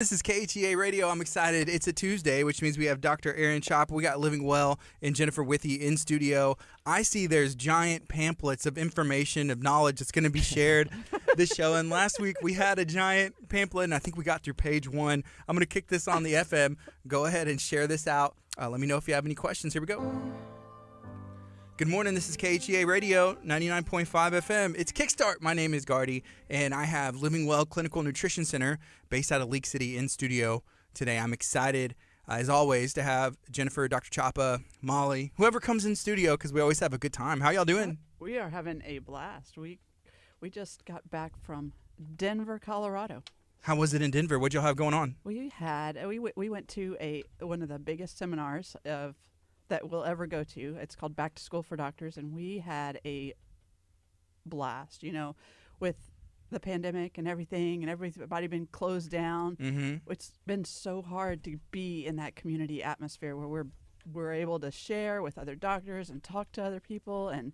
This is KHEA Radio. I'm excited. It's a Tuesday, which means we have Dr. Aaron Chapa. We got Living Well and Jennifer Withy in studio. I see there's giant pamphlets of information, of knowledge that's going to be shared this show. And last week we had a giant pamphlet, and I think we got through page 1. I'm going to kick this on the FM. Go ahead and share this out. Let me know if you have any questions. Here we go. Good morning. This is KHEA Radio, 99.5 FM. It's Kickstart. My name is Gardy, and I have Living Well Clinical Nutrition Center based out of Leak City in studio today. I'm excited, as always, to have Jennifer, Dr. Chapa, Molly, whoever comes in studio, because we always have a good time. How y'all doing? We are having a blast. We just got back from Denver, Colorado. How was it in Denver? What'd y'all have going on? We went to one of the biggest seminars that we'll ever go to. It's called Back to School for Doctors, and we had a blast, with the pandemic and everybody been closed down. Mm-hmm. It's been so hard to be in that community atmosphere where we're able to share with other doctors and talk to other people, and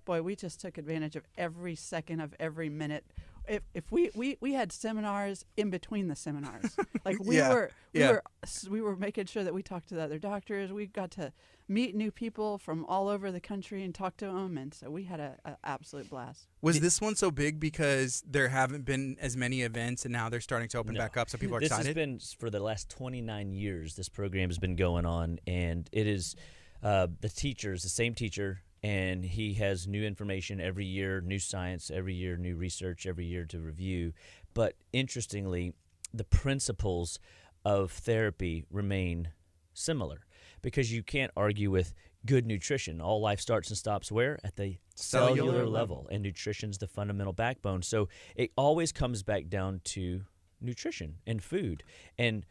boy, we just took advantage of every second of every minute. If we had seminars in between the seminars, like we were making sure that we talked to the other doctors. We got to meet new people from all over the country and talk to them, and so we had an absolute blast. Was this one so big because there haven't been as many events, and now they're starting to open back up, so people are excited? This has been, for the last 29 years, this program has been going on, and it is the same teacher, and he has new information every year, new science every year, new research every year to review. But interestingly, the principles of therapy remain similar, because you can't argue with good nutrition. All life starts and stops where? At the cellular level, and nutrition's the fundamental backbone. So it always comes back down to nutrition and food, and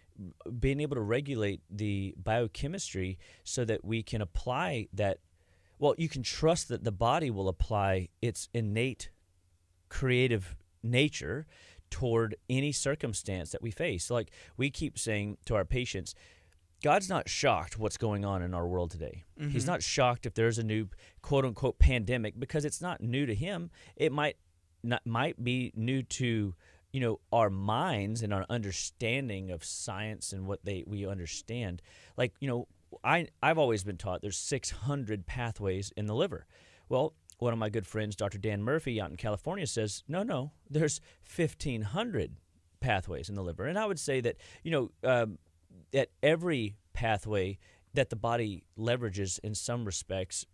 being able to regulate the biochemistry so that we can apply that. Well, you can trust that the body will apply its innate creative nature toward any circumstance that we face. Like we keep saying to our patients, God's not shocked what's going on in our world today. Mm-hmm. He's not shocked if there's a new quote-unquote pandemic, because it's not new to him. It might be new to our minds and our understanding of science and what we understand. Like, I've always been taught there's 600 pathways in the liver. Well, one of my good friends, Dr. Dan Murphy out in California, says, no, there's 1,500 pathways in the liver. And I would say that, that every pathway that the body leverages in some respects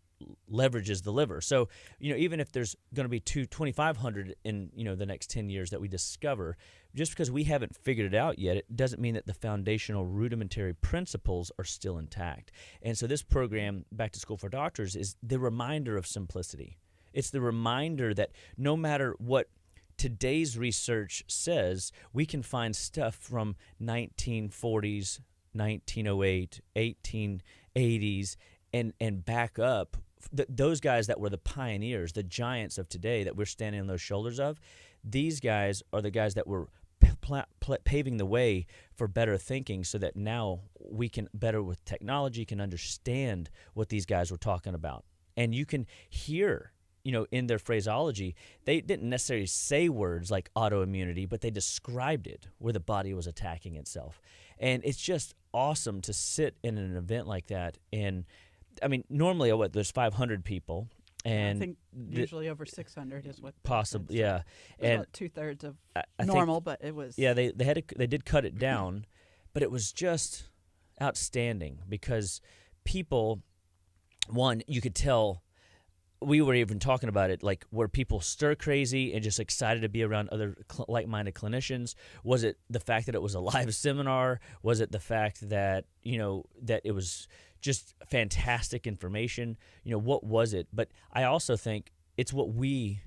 leverages the liver. So, even if there's going to be 2,500 in, the next 10 years that we discover, just because we haven't figured it out yet, it doesn't mean that the foundational rudimentary principles are still intact. And so this program, Back to School for Doctors, is the reminder of simplicity. It's the reminder that no matter what today's research says, we can find stuff from 1940s, 1908, 1880s, and back up those guys that were the pioneers, the giants of today that we're standing on those shoulders of. These guys are the guys that were paving the way for better thinking, so that now we can better with technology can understand what these guys were talking about. And you can hear, in their phraseology, they didn't necessarily say words like autoimmunity, but they described it, where the body was attacking itself. And it's just awesome to sit in an event like that. And normally, there's 500 people, and I think usually over 600 is what possibly, so yeah, and about 2/3 of normal, but it was they did cut it down, but it was just outstanding because people, one, you could tell. We were even talking about it, like, were people stir crazy and just excited to be around other like-minded clinicians? Was it the fact that it was a live seminar? Was it the fact that, that it was just fantastic information? What was it? But I also think it's what we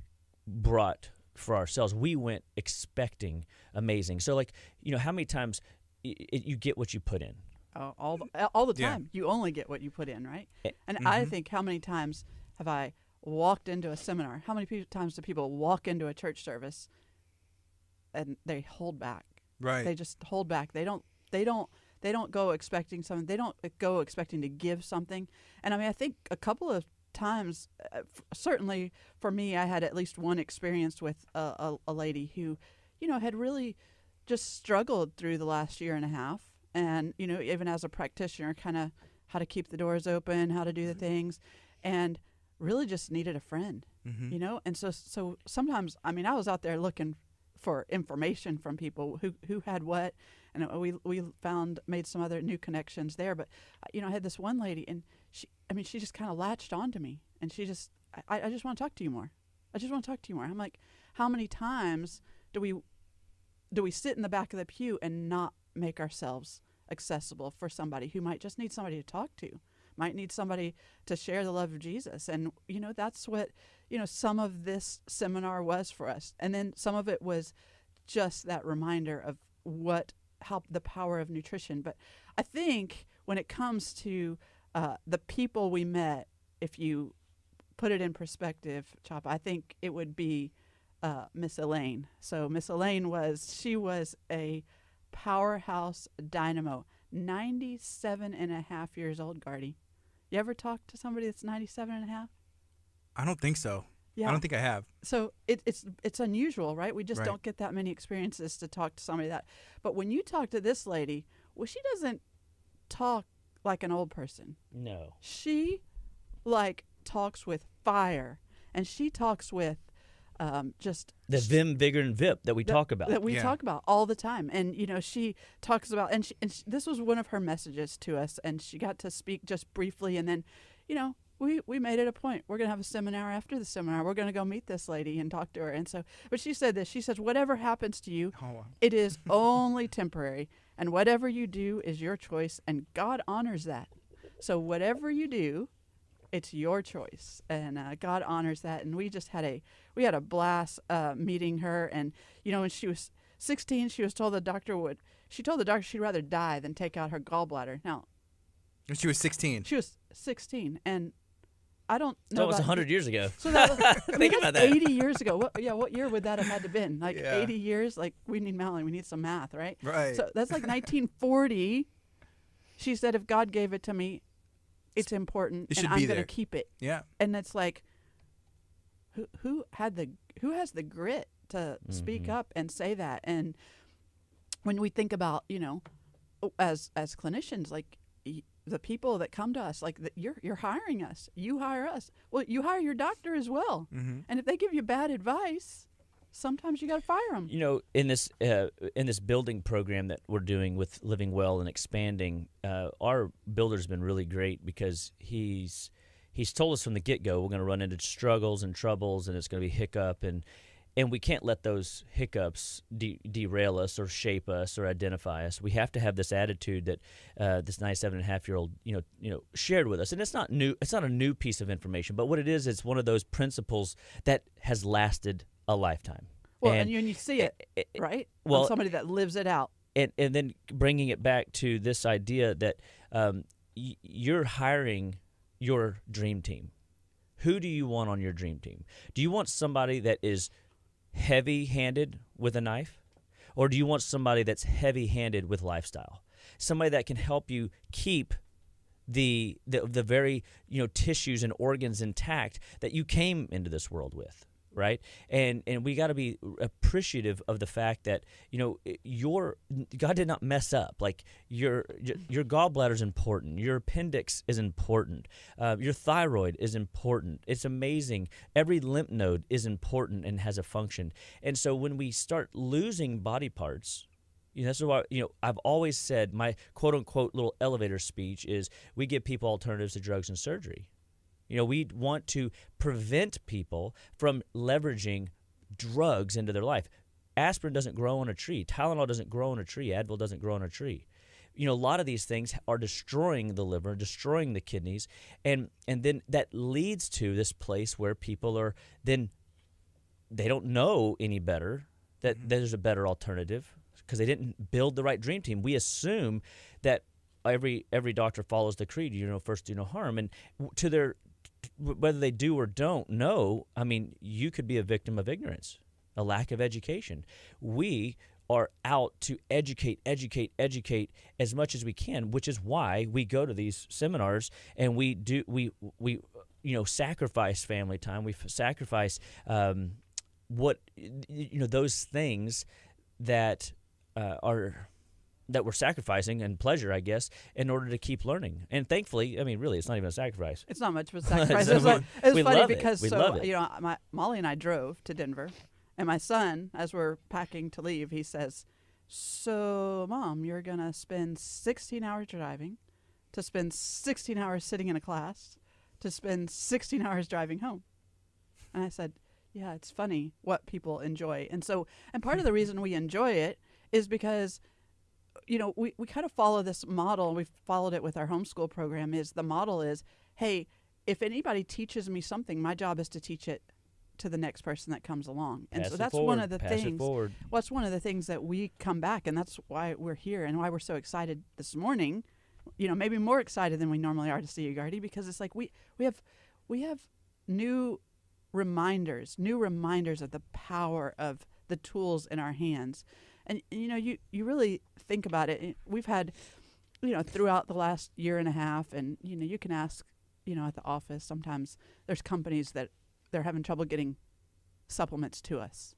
brought for ourselves. We went expecting amazing. So, like, how many times you get what you put in? All the time. Yeah. You only get what you put in, right? And mm-hmm. I think, how many times have I walked into a seminar? How many times do people walk into a church service and they hold back? Right. They just hold back. They don't go expecting something. They don't go expecting to give something. And I think a couple of times, certainly for me, I had at least one experience with a lady who, had really just struggled through the last year and a half. And, even as a practitioner, kind of how to keep the doors open, how to do the things, and really just needed a friend, And so sometimes, I was out there looking for information from people who had what, and we made some other new connections there. But, I had this one lady, and she just kind of latched onto me, and she just, I just want to talk to you more. I just want to talk to you more. I'm like, how many times do we sit in the back of the pew and not make ourselves accessible for somebody who might just need somebody to talk to, might need somebody to share the love of Jesus? And, that's what, some of this seminar was for us. And then some of it was just that reminder of how the power of nutrition. But I think when it comes to the people we met, if you put it in perspective, Chapa, I think it would be Miss Elaine. So Miss Elaine was a powerhouse dynamo, 97 and a half years old, Gardy. You ever talk to somebody that's 97 and a half? I don't think so. Yeah. I don't think I have. So it's unusual, right? We just don't get that many experiences to talk to somebody that. But when you talk to this lady, well, she doesn't talk like an old person. No. She talks with fire, and she talks with just the vim, vigor, and vip that we talk about. That we talk about all the time. And, she talks about, and this was one of her messages to us, and she got to speak just briefly, and then, we made it a point. We're going to have a seminar after the seminar. We're going to go meet this lady and talk to her. And so, but she said this. She says, whatever happens to you, it is only temporary, and whatever you do is your choice, and God honors that. So whatever you do, it's your choice, and God honors that. And we just had a blast meeting her. And when she was 16, she told the doctor she'd rather die than take out her gallbladder. Now, when she was 16. She was 16, and I don't know. So it was 100 years ago. So that was, think about that. 80 years ago. What year would that have had to been? 80 years. We need Melanie. We need some math, right? Right. So that's 1940. She said, if God gave it to me, it's important, and I'm going to keep it. Yeah. And it's like, who has the grit to speak up and say that? And when we think about, as clinicians, the people that come to us, you're hiring us, you hire us. Well, you hire your doctor as well. Mm-hmm. And if they give you bad advice, sometimes you got to fire them. In this building program that we're doing with Living Well and expanding, our builder's been really great because he's told us from the get-go we're going to run into struggles and troubles, and it's going to be hiccup, and we can't let those hiccups derail us or shape us or identify us. We have to have this attitude that this 97.5-year-old shared with us, and it's not new. It's not a new piece of information, but what it is, it's one of those principles that has lasted a lifetime. Well, and you see it, right? Well, on somebody that lives it out. And then bringing it back to this idea that you're hiring your dream team. Who do you want on your dream team? Do you want somebody that is heavy-handed with a knife? Or do you want somebody that's heavy-handed with lifestyle? Somebody that can help you keep the very tissues and organs intact that you came into this world with, right? And we got to be appreciative of the fact that God did not mess up. Like your gallbladder is important, your appendix is important, your thyroid is important. It's amazing. Every lymph node is important and has a function. And so when we start losing body parts, that's why I've always said my quote unquote little elevator speech is we give people alternatives to drugs and surgery. We want to prevent people from leveraging drugs into their life. Aspirin doesn't grow on a tree. Tylenol doesn't grow on a tree. Advil doesn't grow on a tree. A lot of these things are destroying the liver, destroying the kidneys, and then that leads to this place where people are then they don't know any better that there's a better alternative because they didn't build the right dream team. We assume that every doctor follows the creed, first do no harm, and to their whether they do or don't know, you could be a victim of ignorance, a lack of education. We are out to educate as much as we can, which is why we go to these seminars and we sacrifice family time. We sacrifice those things that that we're sacrificing and pleasure, I guess, in order to keep learning. And thankfully, I mean, really, it's not even a sacrifice. It's not much of a sacrifice. So It's we funny love it. because We love it. Molly and I drove to Denver, and my son, as we're packing to leave, he says, "So, Mom, you're gonna spend 16 hours driving, to spend 16 hours sitting in a class, to spend 16 hours driving home." And I said, "Yeah, it's funny what people enjoy." And part of the reason we enjoy it is because we kind of follow this model. We've followed it with our homeschool program. The model is, hey, if anybody teaches me something, my job is to teach it to the next person that comes along. And so that's one of the things. Well, that's one of the things that we come back, and that's why we're here and why we're so excited this morning. Maybe more excited than we normally are to see you, Gardy, because it's like we have new reminders of the power of the tools in our hands. And, you really think about it. We've had, throughout the last year and a half, and, you can ask, at the office, sometimes there's companies that they're having trouble getting supplements to us.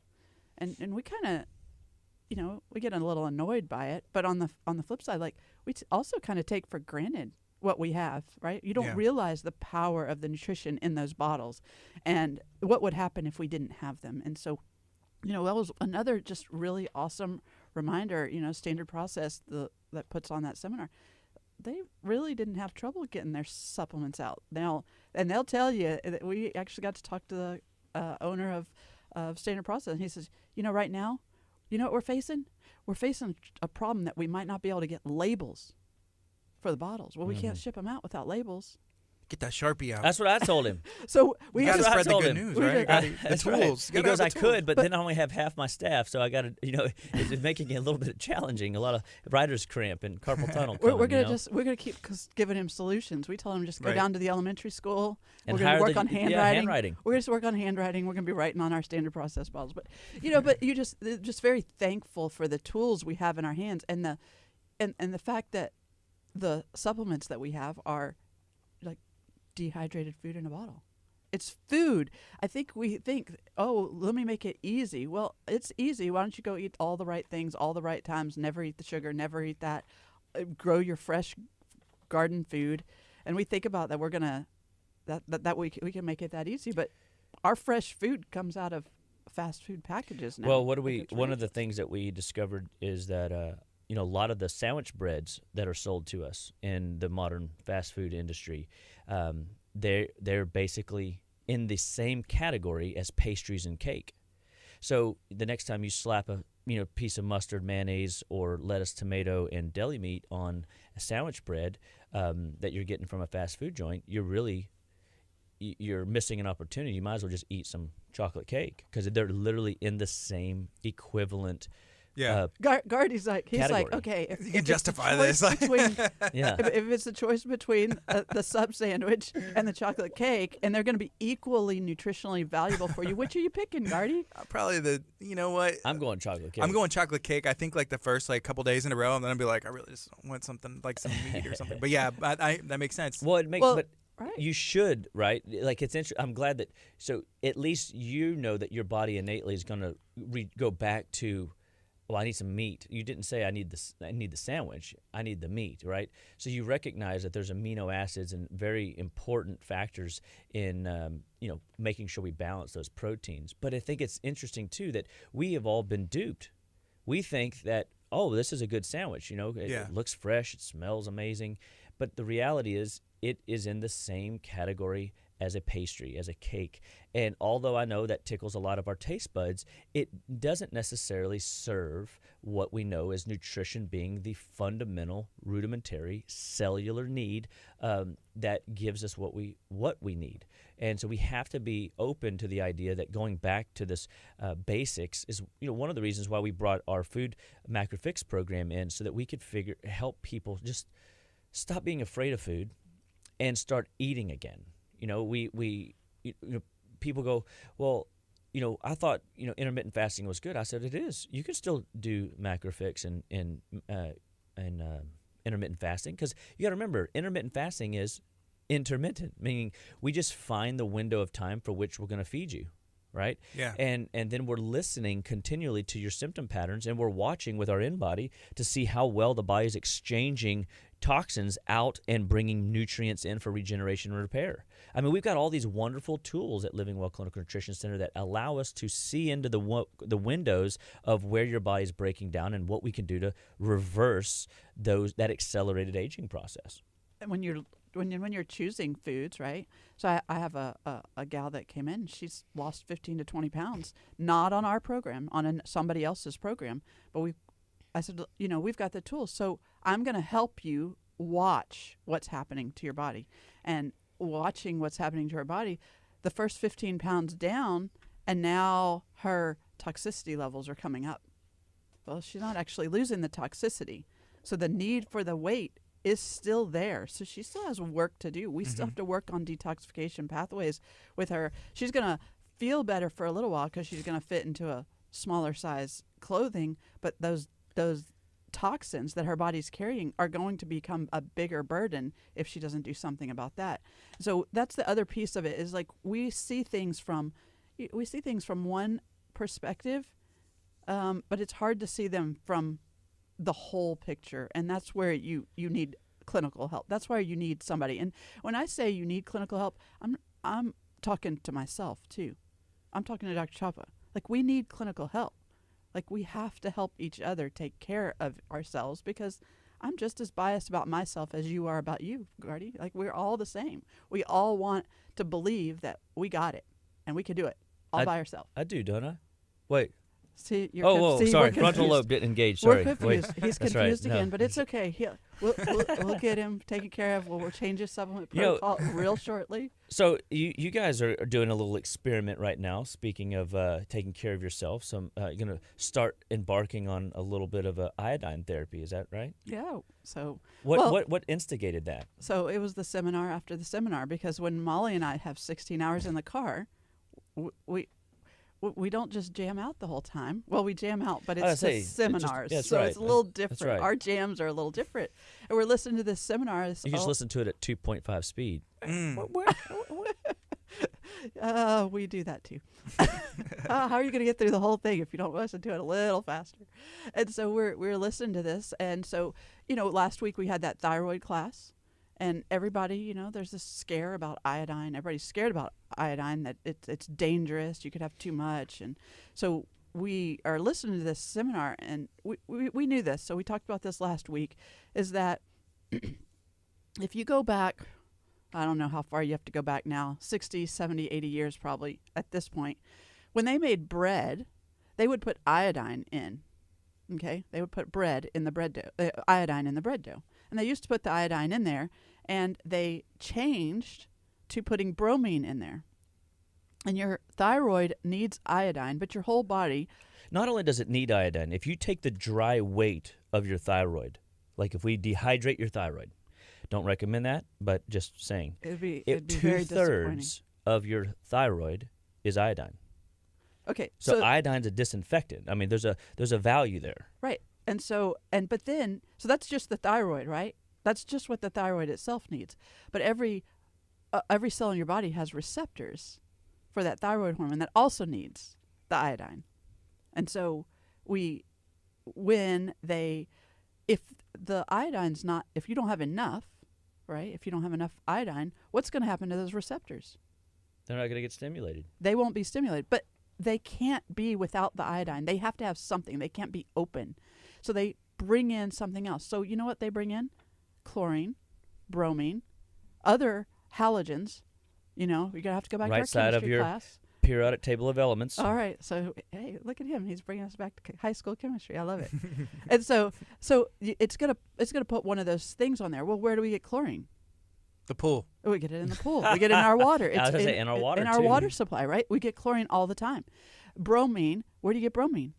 And we kind of, we get a little annoyed by it. But on the flip side, like, we also kind of take for granted what we have, right? You don't realize the power of the nutrition in those bottles and what would happen if we didn't have them. And so, that was another just really awesome reminder. Standard Process that puts on that seminar, they really didn't have trouble getting their supplements out. They'll tell you that we actually got to talk to the owner of Standard Process, and he says, right now, what we're facing? We're facing a problem that we might not be able to get labels for the bottles. Well, we can't ship them out without labels. Get that Sharpie out. That's what I told him. So we got to spread the good news, right? The tools. He goes, I could, but then I only have half my staff, so I got to, it's making it a little bit challenging. A lot of writer's cramp and carpal tunnel. We're gonna keep giving him solutions. We told him just go down to the elementary school. And we're gonna work on handwriting. We're gonna just work on handwriting. We're gonna be writing on our Standard Process bottles. But but you just very thankful for the tools we have in our hands, and the fact that the supplements that we have are like dehydrated food in a bottle. It's food. I think we think, oh, let me make it easy. Well, it's easy. Why don't you go eat all the right things, all the right times, never eat the sugar, never eat that, grow your fresh garden food. And we think about that we're going to, that we can make it that easy. But our fresh food comes out of fast food packages now. Well, one of the things that we discovered is that, a lot of the sandwich breads that are sold to us in the modern fast food industry, they're basically in the same category as pastries and cake. So the next time you slap a piece of mustard, mayonnaise, or lettuce, tomato, and deli meat on a sandwich bread that you're getting from a fast food joint, you're missing an opportunity. You might as well just eat some chocolate cake because they're literally in the same equivalent. Yeah, Gardy's like, he's category. like, okay, if you can justify this. If it's a choice between the sub sandwich and the chocolate cake, and they're going to be equally nutritionally valuable for you, which are you picking, Gardy? Probably what? I'm going chocolate cake. I'm going chocolate cake. I think like the first couple days in a row, and then I'll be like, I really just want something like some meat or something. But yeah, that makes sense. Well, but right. You should, right? Like it's interesting. I'm glad that so at least that your body innately is going to go back to. Well, I need some meat. You didn't say I need the sandwich. I need the meat, right? So you recognize that there's amino acids and very important factors in making sure we balance those proteins. But I think it's interesting too that we have all been duped. We think that this is a good sandwich. It looks fresh, it smells amazing, but the reality is it is in the same category as a pastry, as a cake. And although I know that tickles a lot of our taste buds, it doesn't necessarily serve what we know as nutrition being the fundamental, rudimentary, cellular need that gives us what we need. And so we have to be open to the idea that going back to this basics is one of the reasons why we brought our Food Macrofix program in, so that we could help people just stop being afraid of food and start eating again. People go, well, I thought, intermittent fasting was good. I said, it is. You can still do Macrofix and intermittent fasting, because you got to remember, intermittent fasting is intermittent, meaning we just find the window of time for which we're going to feed you. right? Yeah. And then we're listening continually to your symptom patterns, and we're watching with our in-body to see how well the body is exchanging toxins out and bringing nutrients in for regeneration and repair. I mean, we've got all these wonderful tools at Living Well Clinical Nutrition Center that allow us to see into the windows of where your body's breaking down and what we can do to reverse that accelerated aging process. And when you're choosing foods, right? So I have a gal that came in. She's lost 15 to 20 pounds, not on our program, on somebody else's program. But I said, we've got the tools. So I'm going to help you watch what's happening to your body. And watching what's happening to her body, the first 15 pounds down, and now her toxicity levels are coming up. Well, she's not actually losing the toxicity. So the need for the weight is still there. So she still has work to do. We still have to work on detoxification pathways with her. She's going to feel better for a little while because she's going to fit into a smaller size clothing, but those toxins that her body's carrying are going to become a bigger burden if she doesn't do something about that. So that's the other piece of it, is like we see things from one perspective, but it's hard to see them from the whole picture, and that's where you need clinical help. That's why you need somebody. And when I say you need clinical help, I'm talking to myself too. I'm talking to Dr. Chapa. Like, we need clinical help. Like, we have to help each other take care of ourselves, because I'm just as biased about myself as you are about you, Gardy. Like, we're all the same. We all want to believe that we got it and we can do it all by ourselves. I do, don't I? Wait. See, sorry. Frontal lobe didn't engage. Sorry. We're confused. Wait. He's confused again, but it's okay. We'll get him taken care of. We'll change his supplement protocol real shortly. So you guys are doing a little experiment right now. Speaking of taking care of yourself, so you're going to start embarking on a little bit of iodine therapy. Is that right? Yeah. So what instigated that? So it was the seminar after the seminar, because when Molly and I have 16 hours in the car, we don't just jam out the whole time. Well, we jam out, but it's just seminars. It's a little different. Right. Our jams are a little different. And we're listening to this seminar. You just listen to it at 2.5 speed. We do that too. How are you going to get through the whole thing if you don't listen to it a little faster? And so we're listening to this. And so, last week we had that thyroid class. And everybody, there's this scare about iodine. Everybody's scared about iodine, that it's dangerous. You could have too much. And so we are listening to this seminar, and we knew this. So we talked about this last week, is that if you go back, I don't know how far you have to go back now, 60, 70, 80 years probably at this point, when they made bread, they would put iodine in. Okay? They would put bread in the bread dough, iodine in the bread dough. And they used to put the iodine in there, and they changed to putting bromine in there. And your thyroid needs iodine, but your whole body... Not only does it need iodine, if you take the dry weight of your thyroid, like if we dehydrate your thyroid, don't recommend that, but just saying. It'd be very disappointing. 2/3 of your thyroid is iodine. Okay. So iodine's a disinfectant. I mean, there's a value there. Right. And so that's just the thyroid, right? That's just what the thyroid itself needs. But every cell in your body has receptors for that thyroid hormone that also needs the iodine. And so if you don't have enough, right? If you don't have enough iodine, what's going to happen to those receptors? They're not going to get stimulated. They won't be stimulated, but they can't be without the iodine. They have to have something. They can't be open. So they bring in something else. So you know what they bring in? Chlorine, bromine, other halogens. You're going to have to go back to our chemistry class. Periodic table of elements. All right. So, hey, look at him. He's bringing us back to high school chemistry. I love it. And so it's going to put one of those things on there. Well, where do we get chlorine? The pool. We get it in the pool. We get it in our water. I was gonna say in our water, in our water supply, right? We get chlorine all the time. Bromine. Where do you get bromine?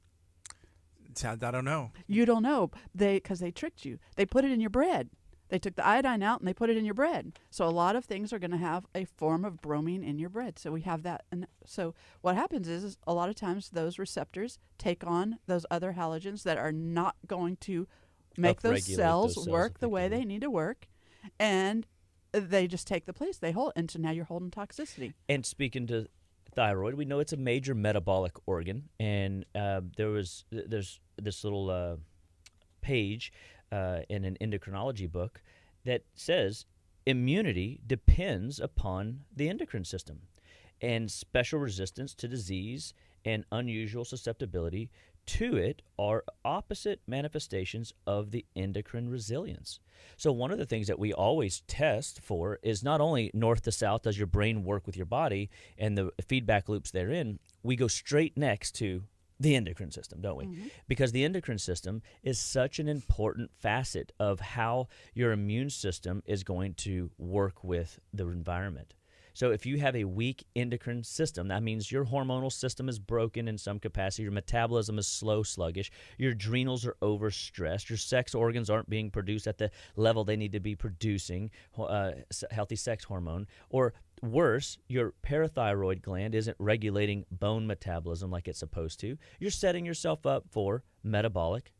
I don't know. You don't know. Because they tricked you. They put it in your bread. They took the iodine out and they put it in your bread. So a lot of things are going to have a form of bromine in your bread. So we have that. And so what happens is a lot of times those receptors take on those other halogens that are not going to make those cells work the way they need to work. And they just take the place they hold. And so now you're holding toxicity. And speaking to thyroid. We know it's a major metabolic organ, and there's this little page in an endocrinology book that says immunity depends upon the endocrine system, and special resistance to disease and unusual susceptibility to it are opposite manifestations of the endocrine resilience. So one of the things that we always test for is not only north to south, does your brain work with your body and the feedback loops therein, we go straight next to the endocrine system, don't we? Mm-hmm. Because the endocrine system is such an important facet of how your immune system is going to work with the environment. So if you have a weak endocrine system, that means your hormonal system is broken in some capacity, your metabolism is slow, sluggish, your adrenals are overstressed, your sex organs aren't being produced at the level they need to be producing healthy sex hormone, or worse, your parathyroid gland isn't regulating bone metabolism like it's supposed to, you're setting yourself up for metabolic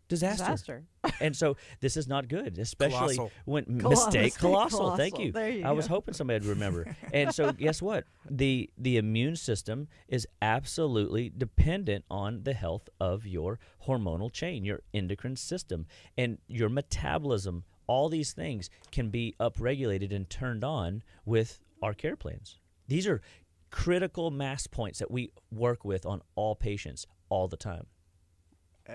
disaster. And so this is not good, especially when colossal. Thank you. I was hoping somebody would remember. And so guess what? The immune system is absolutely dependent on the health of your hormonal chain, your endocrine system, and your metabolism. All these things can be upregulated and turned on with our care plans. These are critical mass points that we work with on all patients all the time.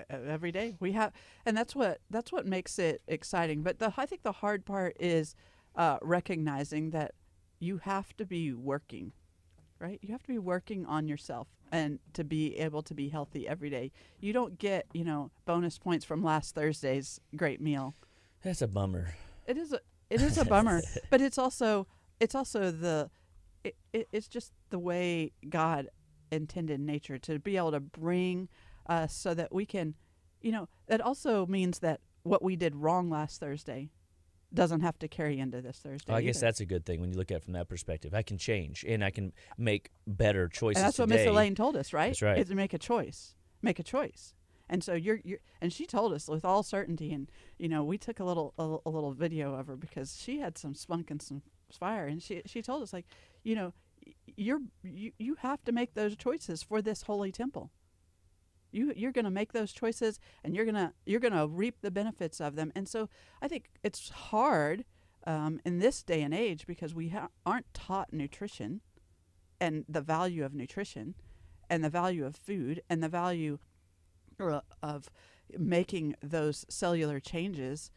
Every day we have, and that's what makes it exciting. But I think the hard part is recognizing that you have to be working, right? You have to be working on yourself and to be able to be healthy every day. You don't get bonus points from last Thursday's great meal. That's a bummer. It is a bummer, but it's also it's just the way God intended nature to be able to bring us so that we can, that also means that what we did wrong last Thursday doesn't have to carry into this Thursday. I guess that's a good thing when you look at it from that perspective. I can change and I can make better choices. And that's today. What Miss Elaine told us, right? That's right. Is to make a choice. Make a choice. And so and she told us with all certainty, and we took a little video of her because she had some spunk and some fire, and she told us, like, you have to make those choices for this holy temple. You're going to make those choices, and you're gonna reap the benefits of them. And so I think it's hard in this day and age because we aren't taught nutrition and the value of nutrition and the value of food and the value of making those cellular changes.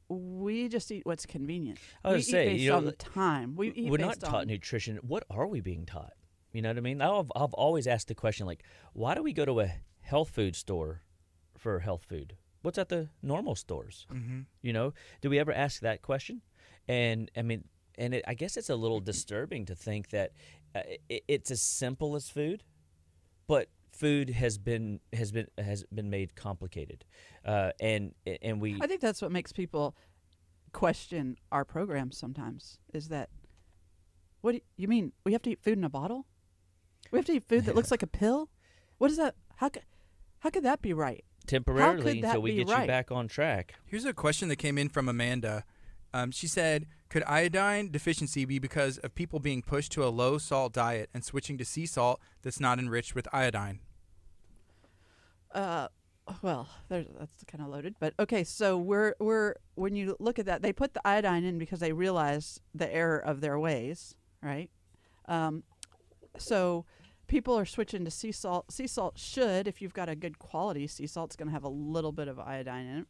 We just eat what's convenient. I was say, based on time. We're not taught nutrition. What are we being taught? You know what I mean? I've always asked the question, like, why do we go to a health food store for health food? What's at the normal stores? Mm-hmm. Do we ever ask that question? And I mean, I guess it's a little disturbing to think that it's as simple as food, but food has been made complicated, and we. I think that's what makes people question our programs sometimes. Is that what do you mean? We have to eat food in a bottle? We have to eat food that looks like a pill? What is that? How could that be right? Temporarily, until we get you back on track. Here's a question that came in from Amanda. She said, could iodine deficiency be because of people being pushed to a low-salt diet and switching to sea salt that's not enriched with iodine? Well, that's kind of loaded. But, okay, so when you look at that, they put the iodine in because they realized the error of their ways, right? So people are switching to sea salt. Sea salt should, if you've got a good quality sea salt, it's going to have a little bit of iodine in it.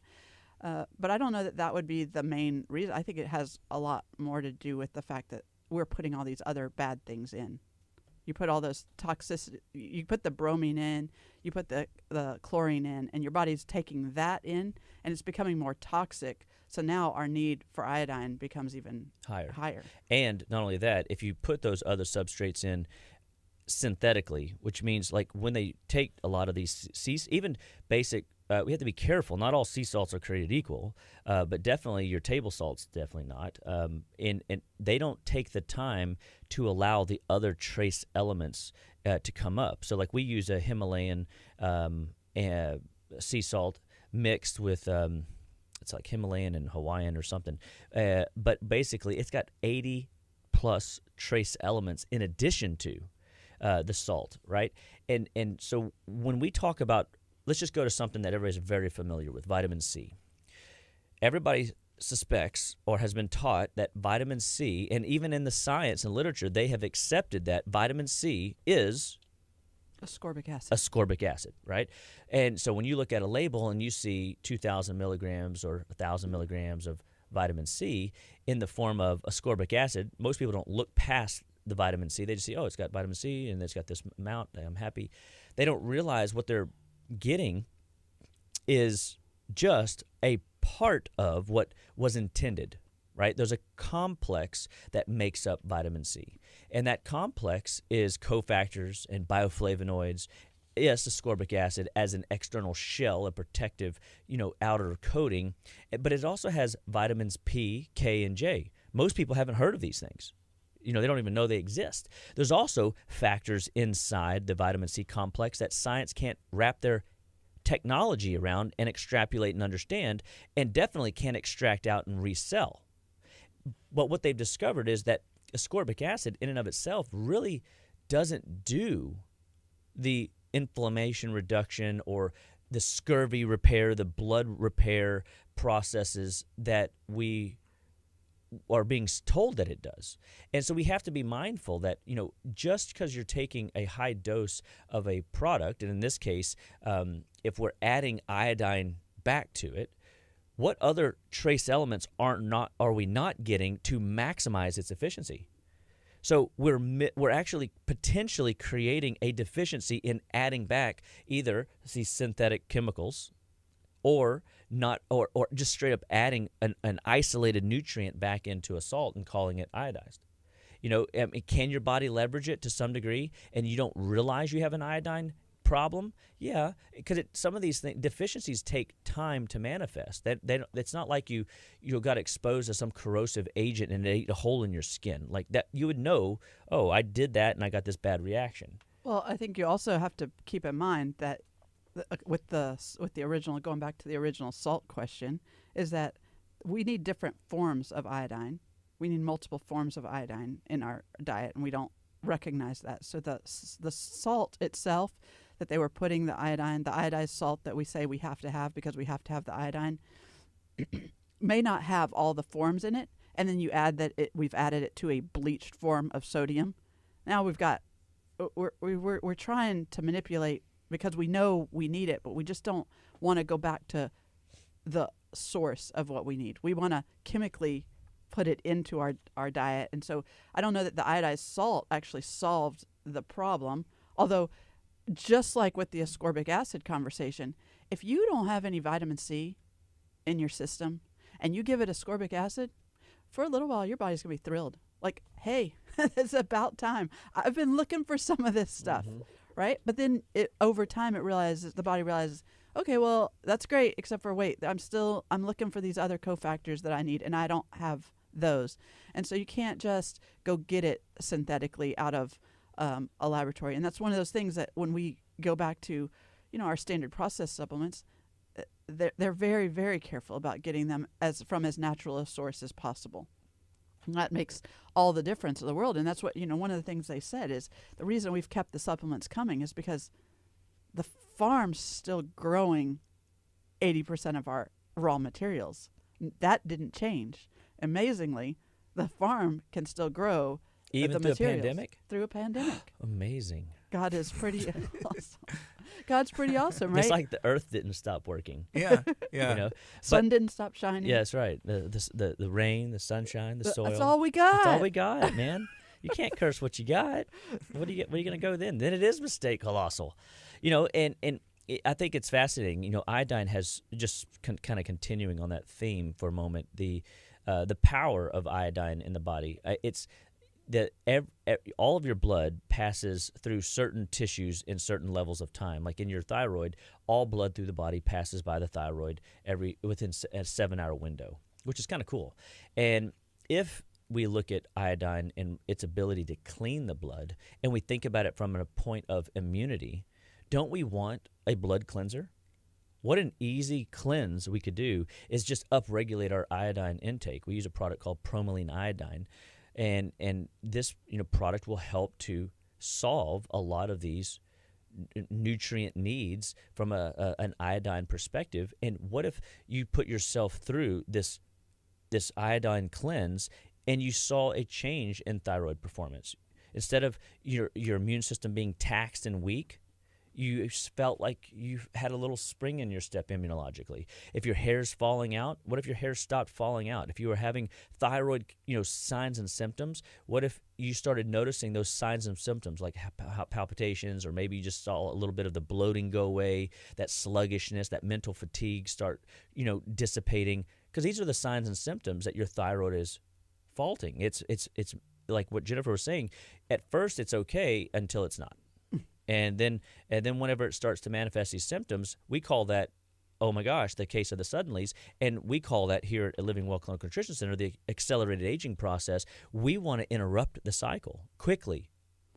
But I don't know that would be the main reason. I think it has a lot more to do with the fact that we're putting all these other bad things in. You put all those toxicity, you put the bromine in, you put the chlorine in, and your body's taking that in, and it's becoming more toxic. So now our need for iodine becomes even higher. And not only that, if you put those other substrates in synthetically, which means like when they take a lot of these even basic, we have to be careful. Not all sea salts are created equal, but definitely your table salt's definitely not. And they don't take the time to allow the other trace elements to come up. So like we use a Himalayan sea salt mixed with it's like Himalayan and Hawaiian or something. But basically it's got 80+ plus trace elements in addition to the salt, right? And so when we talk about, let's just go to something that everybody's very familiar with, vitamin C. Everybody suspects or has been taught that vitamin C, and even in the science and literature, they have accepted that vitamin C is ascorbic acid. Ascorbic acid, right? And so when you look at a label and you see 2,000 milligrams or 1,000 milligrams of vitamin C in the form of ascorbic acid, most people don't look past the vitamin C. They just see, oh, it's got vitamin C and it's got this amount. I'm happy. They don't realize what they're getting is just a part of what was intended, right? There's a complex that makes up vitamin C. And that complex is cofactors and bioflavonoids. Yes, ascorbic acid as an external shell, a protective, outer coating. But it also has vitamins P, K, and J. Most people haven't heard of these things. They don't even know they exist. There's also factors inside the vitamin C complex that science can't wrap their technology around and extrapolate and understand, and definitely can't extract out and resell. But what they've discovered is that ascorbic acid in and of itself really doesn't do the inflammation reduction or the scurvy repair, the blood repair processes that we are being told that it does. And so we have to be mindful that, just because you're taking a high dose of a product, and in this case, if we're adding iodine back to it, what other trace elements are we not getting to maximize its efficiency? So we're actually potentially creating a deficiency in adding back either these synthetic chemicals or just straight up adding an isolated nutrient back into a salt and calling it iodized. Can your body leverage it to some degree and you don't realize you have an iodine problem? Yeah, because some of these deficiencies take time to manifest. It's not like you got exposed to some corrosive agent and it ate a hole in your skin. Like that, you would know, oh, I did that and I got this bad reaction. Well, I think you also have to keep in mind that with the original, going back to the original salt question, is that we need different forms of iodine. We need multiple forms of iodine in our diet, and we don't recognize that. So the salt itself that they were putting the iodized salt that we say we have to have because we have to have the iodine, may not have all the forms in it. And then you add that we've added it to a bleached form of sodium. Now we're trying to manipulate because we know we need it, but we just don't want to go back to the source of what we need. We want to chemically put it into our diet. And so I don't know that the iodized salt actually solved the problem, although just like with the ascorbic acid conversation, if you don't have any vitamin C in your system and you give it ascorbic acid, for a little while your body's going to be thrilled. Like, hey, it's about time. I've been looking for some of this stuff. Mm-hmm. Right? But then over time the body realizes, okay, well, that's great, except for wait, I'm looking for these other cofactors that I need, and I don't have those. And so you can't just go get it synthetically out of a laboratory. And that's one of those things that when we go back to, our standard process supplements, they're very, very careful about getting them from as natural a source as possible. And that makes all the difference in the world. And that's what, one of the things they said is the reason we've kept the supplements coming is because the farm's still growing 80% of our raw materials. That didn't change. Amazingly, the farm can still grow even through a pandemic? Amazing. God is pretty awesome. God's pretty awesome, right? It's like the earth didn't stop working. Yeah. Sun didn't stop shining. Yeah, that's right. The rain, the sunshine, the soil. That's all we got. That's all we got, man. You can't curse what you got. What are you going to go then? Then it is mistake colossal. And I think it's fascinating. Iodine has just kind of continuing on that theme for a moment. The power of iodine in the body. It's that all of your blood passes through certain tissues in certain levels of time. Like in your thyroid, all blood through the body passes by the thyroid within a 7-hour window, which is kind of cool. And if we look at iodine and its ability to clean the blood, and we think about it from a point of immunity, don't we want a blood cleanser? What an easy cleanse we could do is just upregulate our iodine intake. We use a product called bromelain iodine. and this product will help to solve a lot of these nutrient needs from an iodine perspective. And what if you put yourself through this iodine cleanse and you saw a change in thyroid performance? Instead of your immune system being taxed and weak, you felt like you had a little spring in your step immunologically. If your hair's falling out, what if your hair stopped falling out? If you were having thyroid, signs and symptoms, what if you started noticing those signs and symptoms like palpitations, or maybe you just saw a little bit of the bloating go away, that sluggishness, that mental fatigue start, dissipating? Because these are the signs and symptoms that your thyroid is faulting. It's like what Jennifer was saying. At first, it's okay until it's not. And then whenever it starts to manifest these symptoms, we call that, oh my gosh, the case of the suddenlies. And we call that here at Living Well Clinical Nutrition Center the accelerated aging process. We want to interrupt the cycle quickly.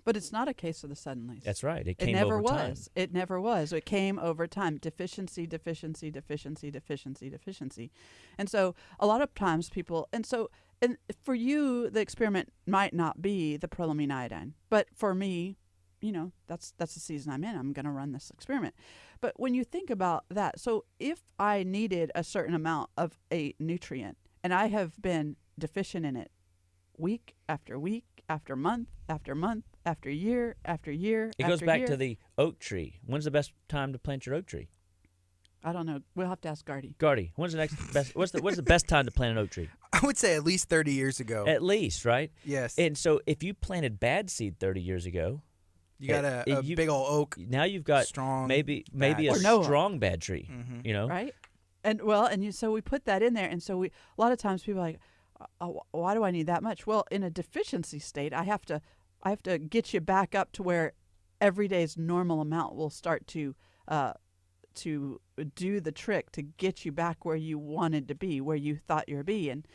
But it's not a case of the suddenlies. That's right. It came over time. It never was. It came over time. Deficiency, deficiency, deficiency, deficiency, deficiency. And so a lot of times people, and for you, the experiment might not be the prolamine iodine. But for me, that's the season I'm in. I'm going to run this experiment. But when you think about that, so if I needed a certain amount of a nutrient and I have been deficient in it week after week after month after month after year after year it goes back to the oak tree. When's the best time to plant your oak tree? I don't know. We'll have to ask Gardy. Gardy, when's the next best? What's the best time to plant an oak tree? I would say at least 30 years ago. At least, right? Yes. And so if you planted bad seed 30 years ago, you got a big old oak. Now you've got strong maybe bad. a strong bad tree. Right? And so we put that in there, and so a lot of times people are like, why do I need that much? Well, in a deficiency state, I have to get you back up to where every day's normal amount will start to do the trick to get you back where you wanted to be, where you thought you'd be. And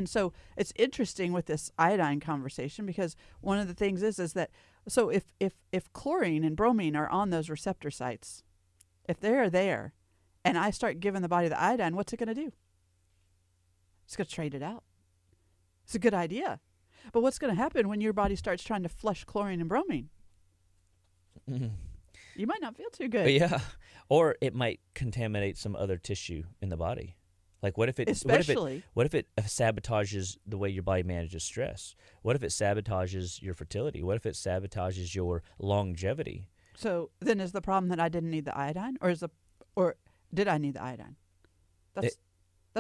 so it's interesting with this iodine conversation, because one of the things is that, so if chlorine and bromine are on those receptor sites, if they're there and I start giving the body the iodine, what's it going to do? It's going to trade it out. It's a good idea. But what's going to happen when your body starts trying to flush chlorine and bromine? Mm-hmm. You might not feel too good. Yeah. Or it might contaminate some other tissue in the body. Like what if it sabotages the way your body manages stress? What if it sabotages your fertility? What if it sabotages your longevity? So then is the problem that I didn't need the iodine, or did I need the iodine? That's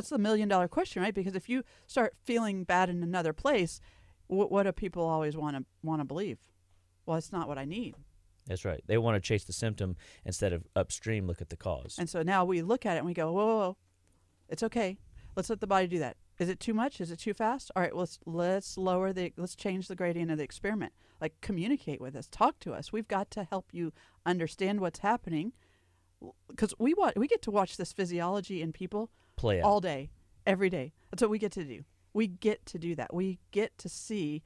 the $1 million question, right? Because if you start feeling bad in another place, what do people always want to believe? Well, it's not what I need. That's right. They want to chase the symptom instead of upstream look at the cause. And so now we look at it and we go, whoa, it's okay. Let's let the body do that. Is it too much? Is it too fast? All right, let's change the gradient of the experiment. Like, communicate with us, talk to us. We've got to help you understand what's happening, because we get to watch this physiology in people play out all day, every day. That's what we get to do. We get to do that. We get to see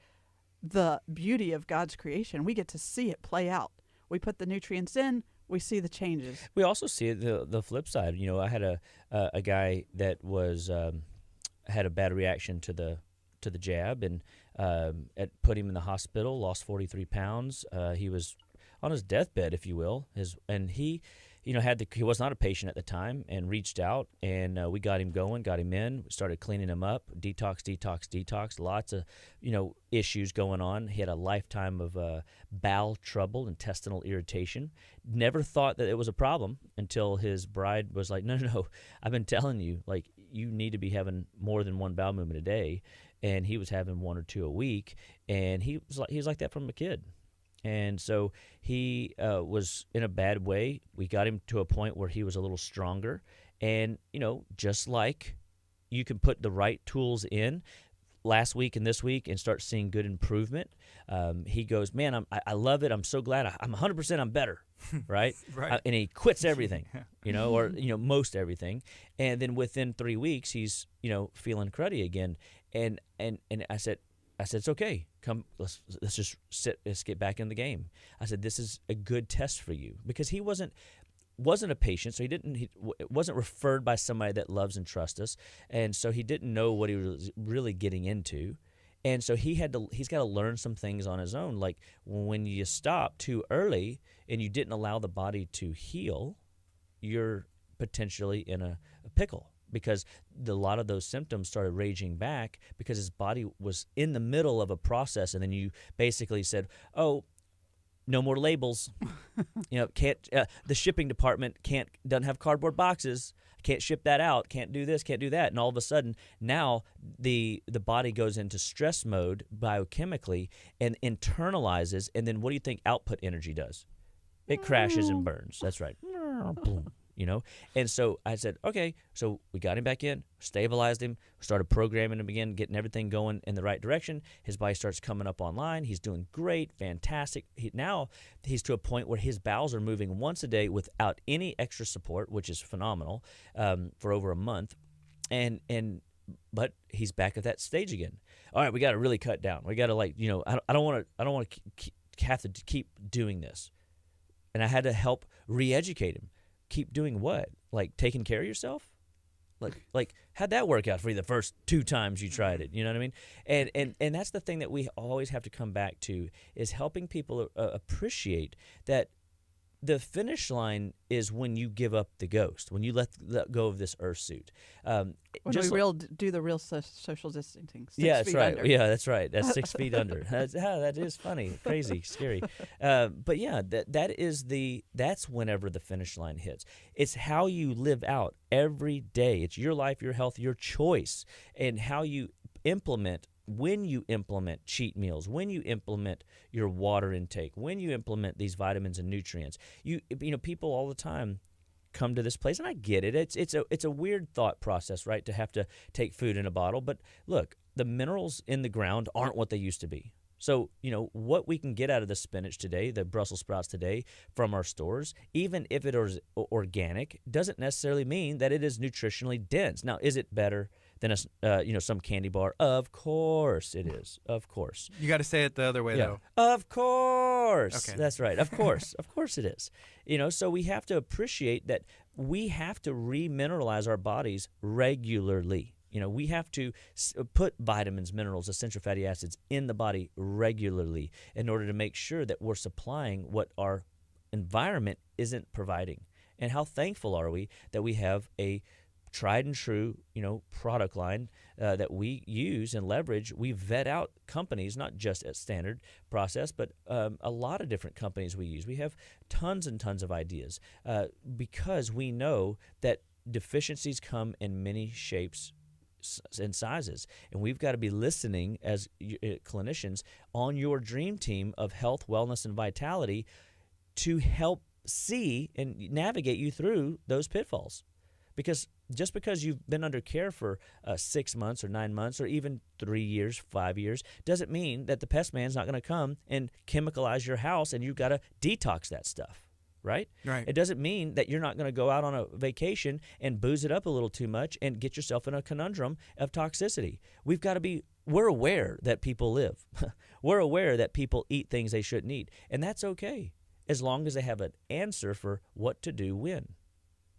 the beauty of God's creation. We get to see it play out. We put the nutrients in, we see the changes. We also see the flip side. I had a guy that was had a bad reaction to the jab, and it put him in the hospital. Lost 43 pounds. He was on his deathbed, if you will. He was not a patient at the time, and reached out, and we got him going, got him in, started cleaning him up, detox, lots of, issues going on. He had a lifetime of bowel trouble, intestinal irritation. Never thought that it was a problem until his bride was like, no, I've been telling you, like, you need to be having more than one bowel movement a day. And he was having one or two a week, and he was like that from a kid. And so he was in a bad way. We got him to a point where he was a little stronger. And, just like you can put the right tools in last week and this week and start seeing good improvement, he goes, man, I love it. I'm so glad. I'm 100% I'm better, right? Right. And he quits everything, or most everything. And then within 3 weeks, he's, feeling cruddy again. And I said, it's okay. Come, let's just sit. Let's get back in the game. I said, this is a good test for you, because he wasn't a patient, so he wasn't referred by somebody that loves and trusts us, and so he didn't know what he was really getting into. And so he's got to learn some things on his own. Like when you stop too early and you didn't allow the body to heal, you're potentially in a pickle, because a lot of those symptoms started raging back because his body was in the middle of a process, and then you basically said, oh, no more labels. Can't the shipping department doesn't have cardboard boxes. Can't ship that out. Can't do this. Can't do that. And all of a sudden, now the body goes into stress mode biochemically and internalizes. And then what do you think output energy does? It crashes and burns. That's right. Boom. And so I said, okay, so we got him back in, stabilized him, started programming him again, getting everything going in the right direction. His body starts coming up online. He's doing great, fantastic. Now he's to a point where his bowels are moving once a day without any extra support, which is phenomenal, for over a month. But he's back at that stage again. All right, we got to really cut down. We got to I don't want to have to keep doing this. And I had to help re-educate him. Keep doing what? Like taking care of yourself? Like how'd that work out for you the first 2 times you tried it? You know what I mean? And that's the thing that we always have to come back to, is helping people appreciate that the finish line is when you give up the ghost, when you let go of this earth suit. When we do the real social distancing. Yeah, that's right. Under. Yeah, that's right. That's 6 feet under. That is funny, crazy, scary. But yeah, that's whenever the finish line hits. It's how you live out every day. It's your life, your health, your choice, and how you implement. When you implement cheat meals, when you implement your water intake, when you implement these vitamins and nutrients, people all the time come to this place, and I get it. It's a weird thought process, right, to have to take food in a bottle. But look, the minerals in the ground aren't what they used to be. So, what we can get out of the spinach today, the Brussels sprouts today from our stores, even if it is organic, doesn't necessarily mean that it is nutritionally dense. Now, is it better than some candy bar? Of course it is. Of course. You got to say it the other way, though. Of course. Okay. That's right. Of course. Of course it is. So we have to appreciate that we have to remineralize our bodies regularly. We have to put vitamins, minerals, essential fatty acids in the body regularly in order to make sure that we're supplying what our environment isn't providing. And how thankful are we that we have a tried and true, product line that we use and leverage. We vet out companies, not just at Standard Process, but a lot of different companies we use. We have tons and tons of ideas because we know that deficiencies come in many shapes and sizes, and we've got to be listening as clinicians on your dream team of health, wellness, and vitality to help see and navigate you through those pitfalls. Because just because you've been under care for 6 months or 9 months or even 3 years, 5 years, doesn't mean that the pest man's not going to come and chemicalize your house and you've got to detox that stuff. Right? It doesn't mean that you're not going to go out on a vacation and booze it up a little too much and get yourself in a conundrum of toxicity. We're aware that people live. We're aware that people eat things they shouldn't eat. And that's okay, as long as they have an answer for what to do when.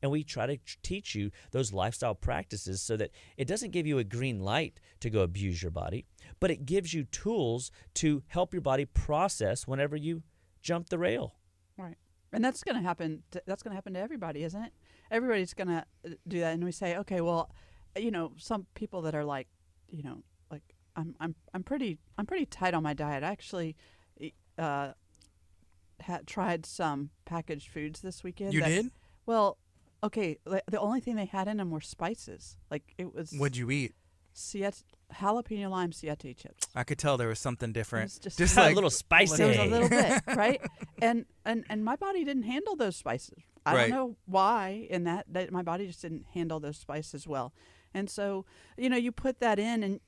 And we try to teach you those lifestyle practices so that it doesn't give you a green light to go abuse your body, but it gives you tools to help your body process whenever you jump the rail. Right. And that's going to happen. That's going to happen to everybody, isn't it? Everybody's going to do that. And we say, okay, well, some people that are like, I'm pretty tight on my diet. I actually tried some packaged foods this weekend. You did? Well, okay. The only thing they had in them were spices. Like it was. What'd you eat? Jalapeno lime siete chips. I could tell there was something different. It was just like a little spicy. There was a little bit, right? And my body didn't handle those spices. I don't know why. In that my body just didn't handle those spices well. And so you put that in, and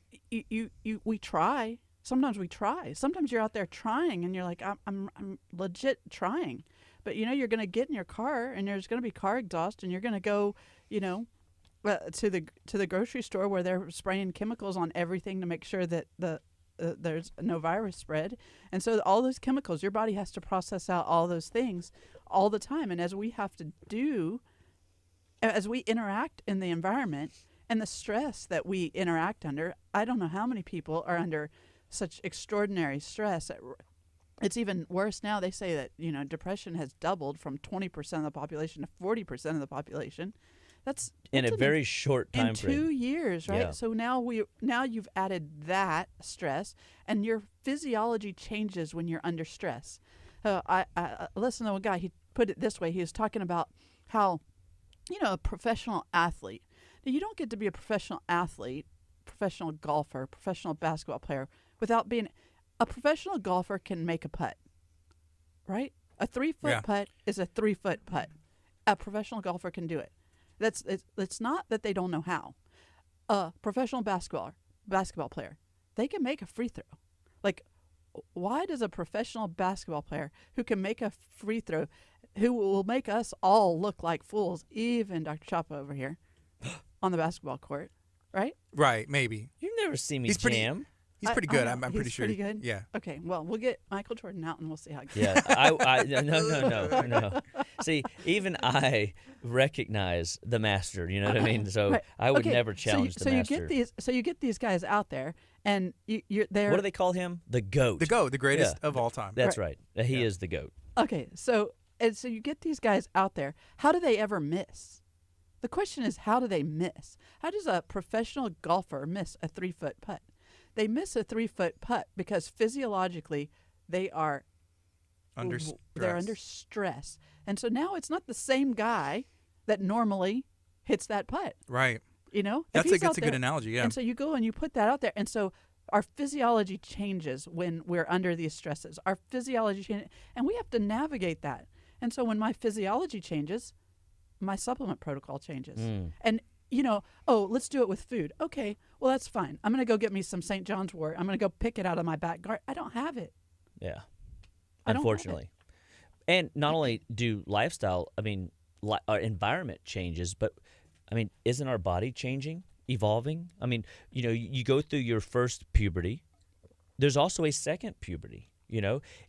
we try. Sometimes we try. Sometimes you're out there trying, and you're like, I'm legit trying. But you're going to get in your car, and there's going to be car exhaust, and you're going to go, to the grocery store where they're spraying chemicals on everything to make sure that there's no virus spread. And so all those chemicals, your body has to process out all those things all the time. And as we interact in the environment And the stress that we interact under, I don't know how many people are under such extraordinary stress. It's even worse now. They say that, depression has doubled from 20% of the population to 40% of the population. That's in a very short time in frame. 2 years, right? Yeah. So now you've added that stress, and your physiology changes when you're under stress. I listened to a guy. He put it this way. He was talking about how, a professional athlete. Now, you don't get to be a professional athlete, professional golfer, professional basketball player without being. A professional golfer can make a putt, right? A 3-foot putt is a 3-foot putt. A professional golfer can do it. It's not that they don't know how. A professional basketball player, they can make a free throw. Like, why does a professional basketball player who can make a free throw, who will make us all look like fools, even Dr. Chapa over here, on the basketball court, right? Right, maybe. You've never seen me He's jam. He's pretty good. I'm He's pretty sure. Pretty good. Yeah. Okay. Well, we'll get Michael Jordan out and we'll see how it goes. Yeah, no. See, even I recognize the master. You know what I mean? So Right. I would Okay, never challenge the master. You get these guys out there, and you're there. What do they call him? The GOAT. The GOAT, the greatest of all time. That's right. He is the GOAT. Okay. So you get these guys out there. How do they ever miss? The question is, how do they miss? How does a professional golfer miss a 3-foot putt? They miss a 3-foot putt because physiologically they're under stress. And so now it's not the same guy that normally hits that putt. Right. That's a good analogy, yeah. And so you go and you put that out there. And so our physiology changes when we're under these stresses. Our physiology changes, and we have to navigate that. And so when my physiology changes, my supplement protocol changes. And let's do it with food. Okay, well, that's fine. I'm going to go get me some St. John's wort. I'm going to go pick it out of my back garden. I don't have it. Yeah, I don't have unfortunately. And not only do our environment changes, but, isn't our body changing, evolving? You go through your first puberty. There's also a second puberty,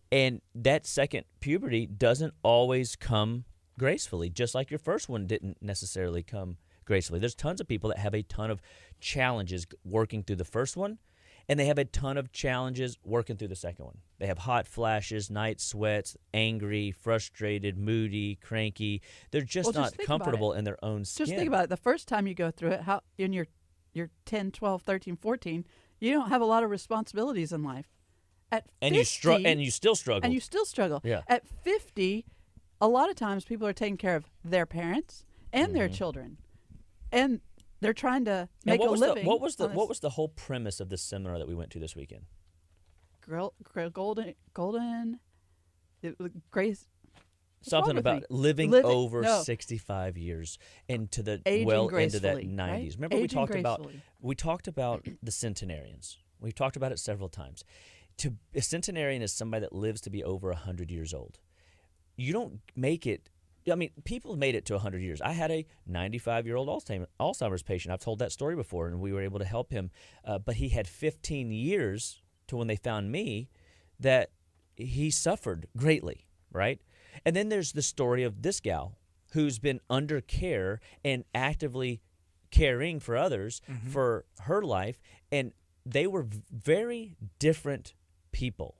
and that second puberty doesn't always come gracefully, just like your first one didn't necessarily come gracefully. There's tons of people that have a ton of challenges working through the first one, and they have a ton of challenges working through the second one. They have hot flashes, night sweats, angry, frustrated, moody, cranky. They're just not comfortable in their own skin. Just think about it. The first time you go through it, how in your 10, 12, 13, 14, you don't have a lot of responsibilities in life. At 50, and you still struggle. And you still struggle. Yeah. At 50, a lot of times people are taking care of their parents and their children. And they're trying to make a living. What was the whole premise of this seminar that we went to this weekend? Grace. Something about living over 65 years into the into that 90s. Right? Remember we talked about the centenarians. We've talked about it several times. A centenarian is somebody that lives to be over 100 years old. You don't make it. People have made it to 100 years. I had a 95-year-old Alzheimer's patient. I've told that story before, and we were able to help him. But he had 15 years to when they found me that he suffered greatly, right? And then there's the story of this gal who's been under care and actively caring for others for her life, and they were very different people,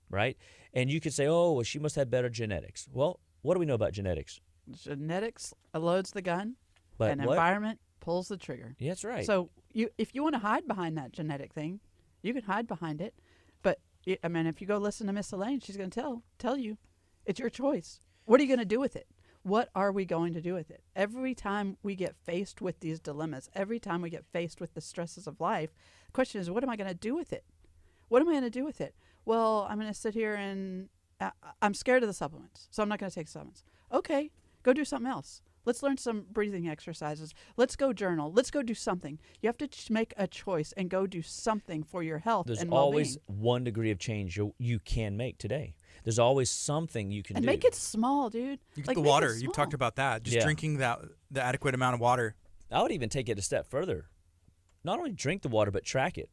right? And you could say, oh, well, she must have better genetics. Well, what do we know about genetics? Genetics loads the gun, but and environment pulls the trigger. Yeah, that's right. So if you want to hide behind that genetic thing, you can hide behind it. But if you go listen to Miss Elaine, she's going to tell you, it's your choice. What are you going to do with it? What are we going to do with it? Every time we get faced with these dilemmas, every time we get faced with the stresses of life, the question is, what am I going to do with it? What am I going to do with it? Well, I'm going to sit here and I'm scared of the supplements, so I'm not going to take supplements. Okay, go do something else. Let's learn some breathing exercises. Let's go journal. Let's go do something. You have to make a choice and go do something for your health and well-being. There's always one degree of change you can make today. There's always something you can do. And make it small, dude. You get the water. You've talked about that. Just drinking the adequate amount of water. I would even take it a step further. Not only drink the water, but track it.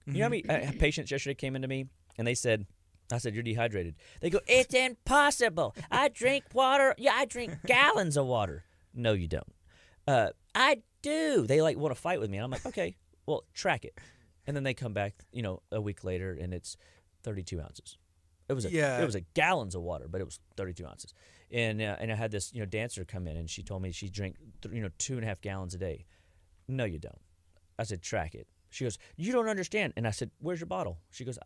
You know how many patients yesterday came into me and they said, I said, you're dehydrated. They go, it's impossible. I drink water. Yeah, I drink gallons of water. No, you don't. I do. They like want to fight with me. And I'm like, okay, well, track it. And then they come back, a week later, and it's 32 ounces. It was a gallons of water, but it was 32 ounces. And I had this dancer come in, and she told me she drank 2.5 gallons a day. No, you don't. I said, track it. She goes, you don't understand. And I said, where's your bottle? She goes,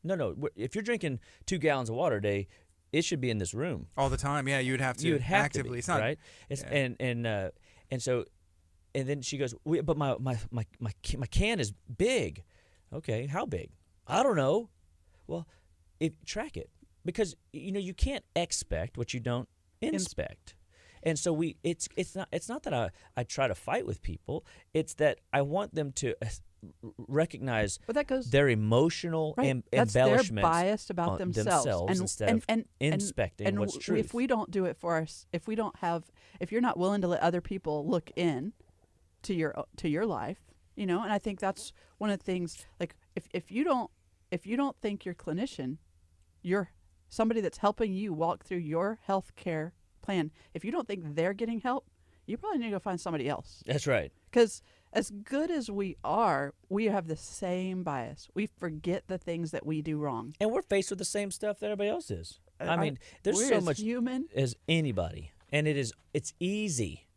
no. If you're drinking 2 gallons of water a day, it should be in this room all the time. Yeah, you would have to actively. To be, it's not right. It's and then she goes, but my can is big. Okay, how big? I don't know. Well, track it, because you can't expect what you don't inspect. And so it's not that I try to fight with people. It's that I want them to recognize their emotional embellishments. They're biased about themselves instead of inspecting what's true. If we don't do it for us, if you're not willing to let other people look in to your life, and I think that's one of the things. Like if you don't think your clinician, you're somebody that's helping you walk through your health care plan, if you don't think they're getting help, you probably need to go find somebody else. That's right. Because as good as we are, we have the same bias. We forget the things that we do wrong. And we're faced with the same stuff that everybody else is. I mean, there's so much human as anybody. And it's easy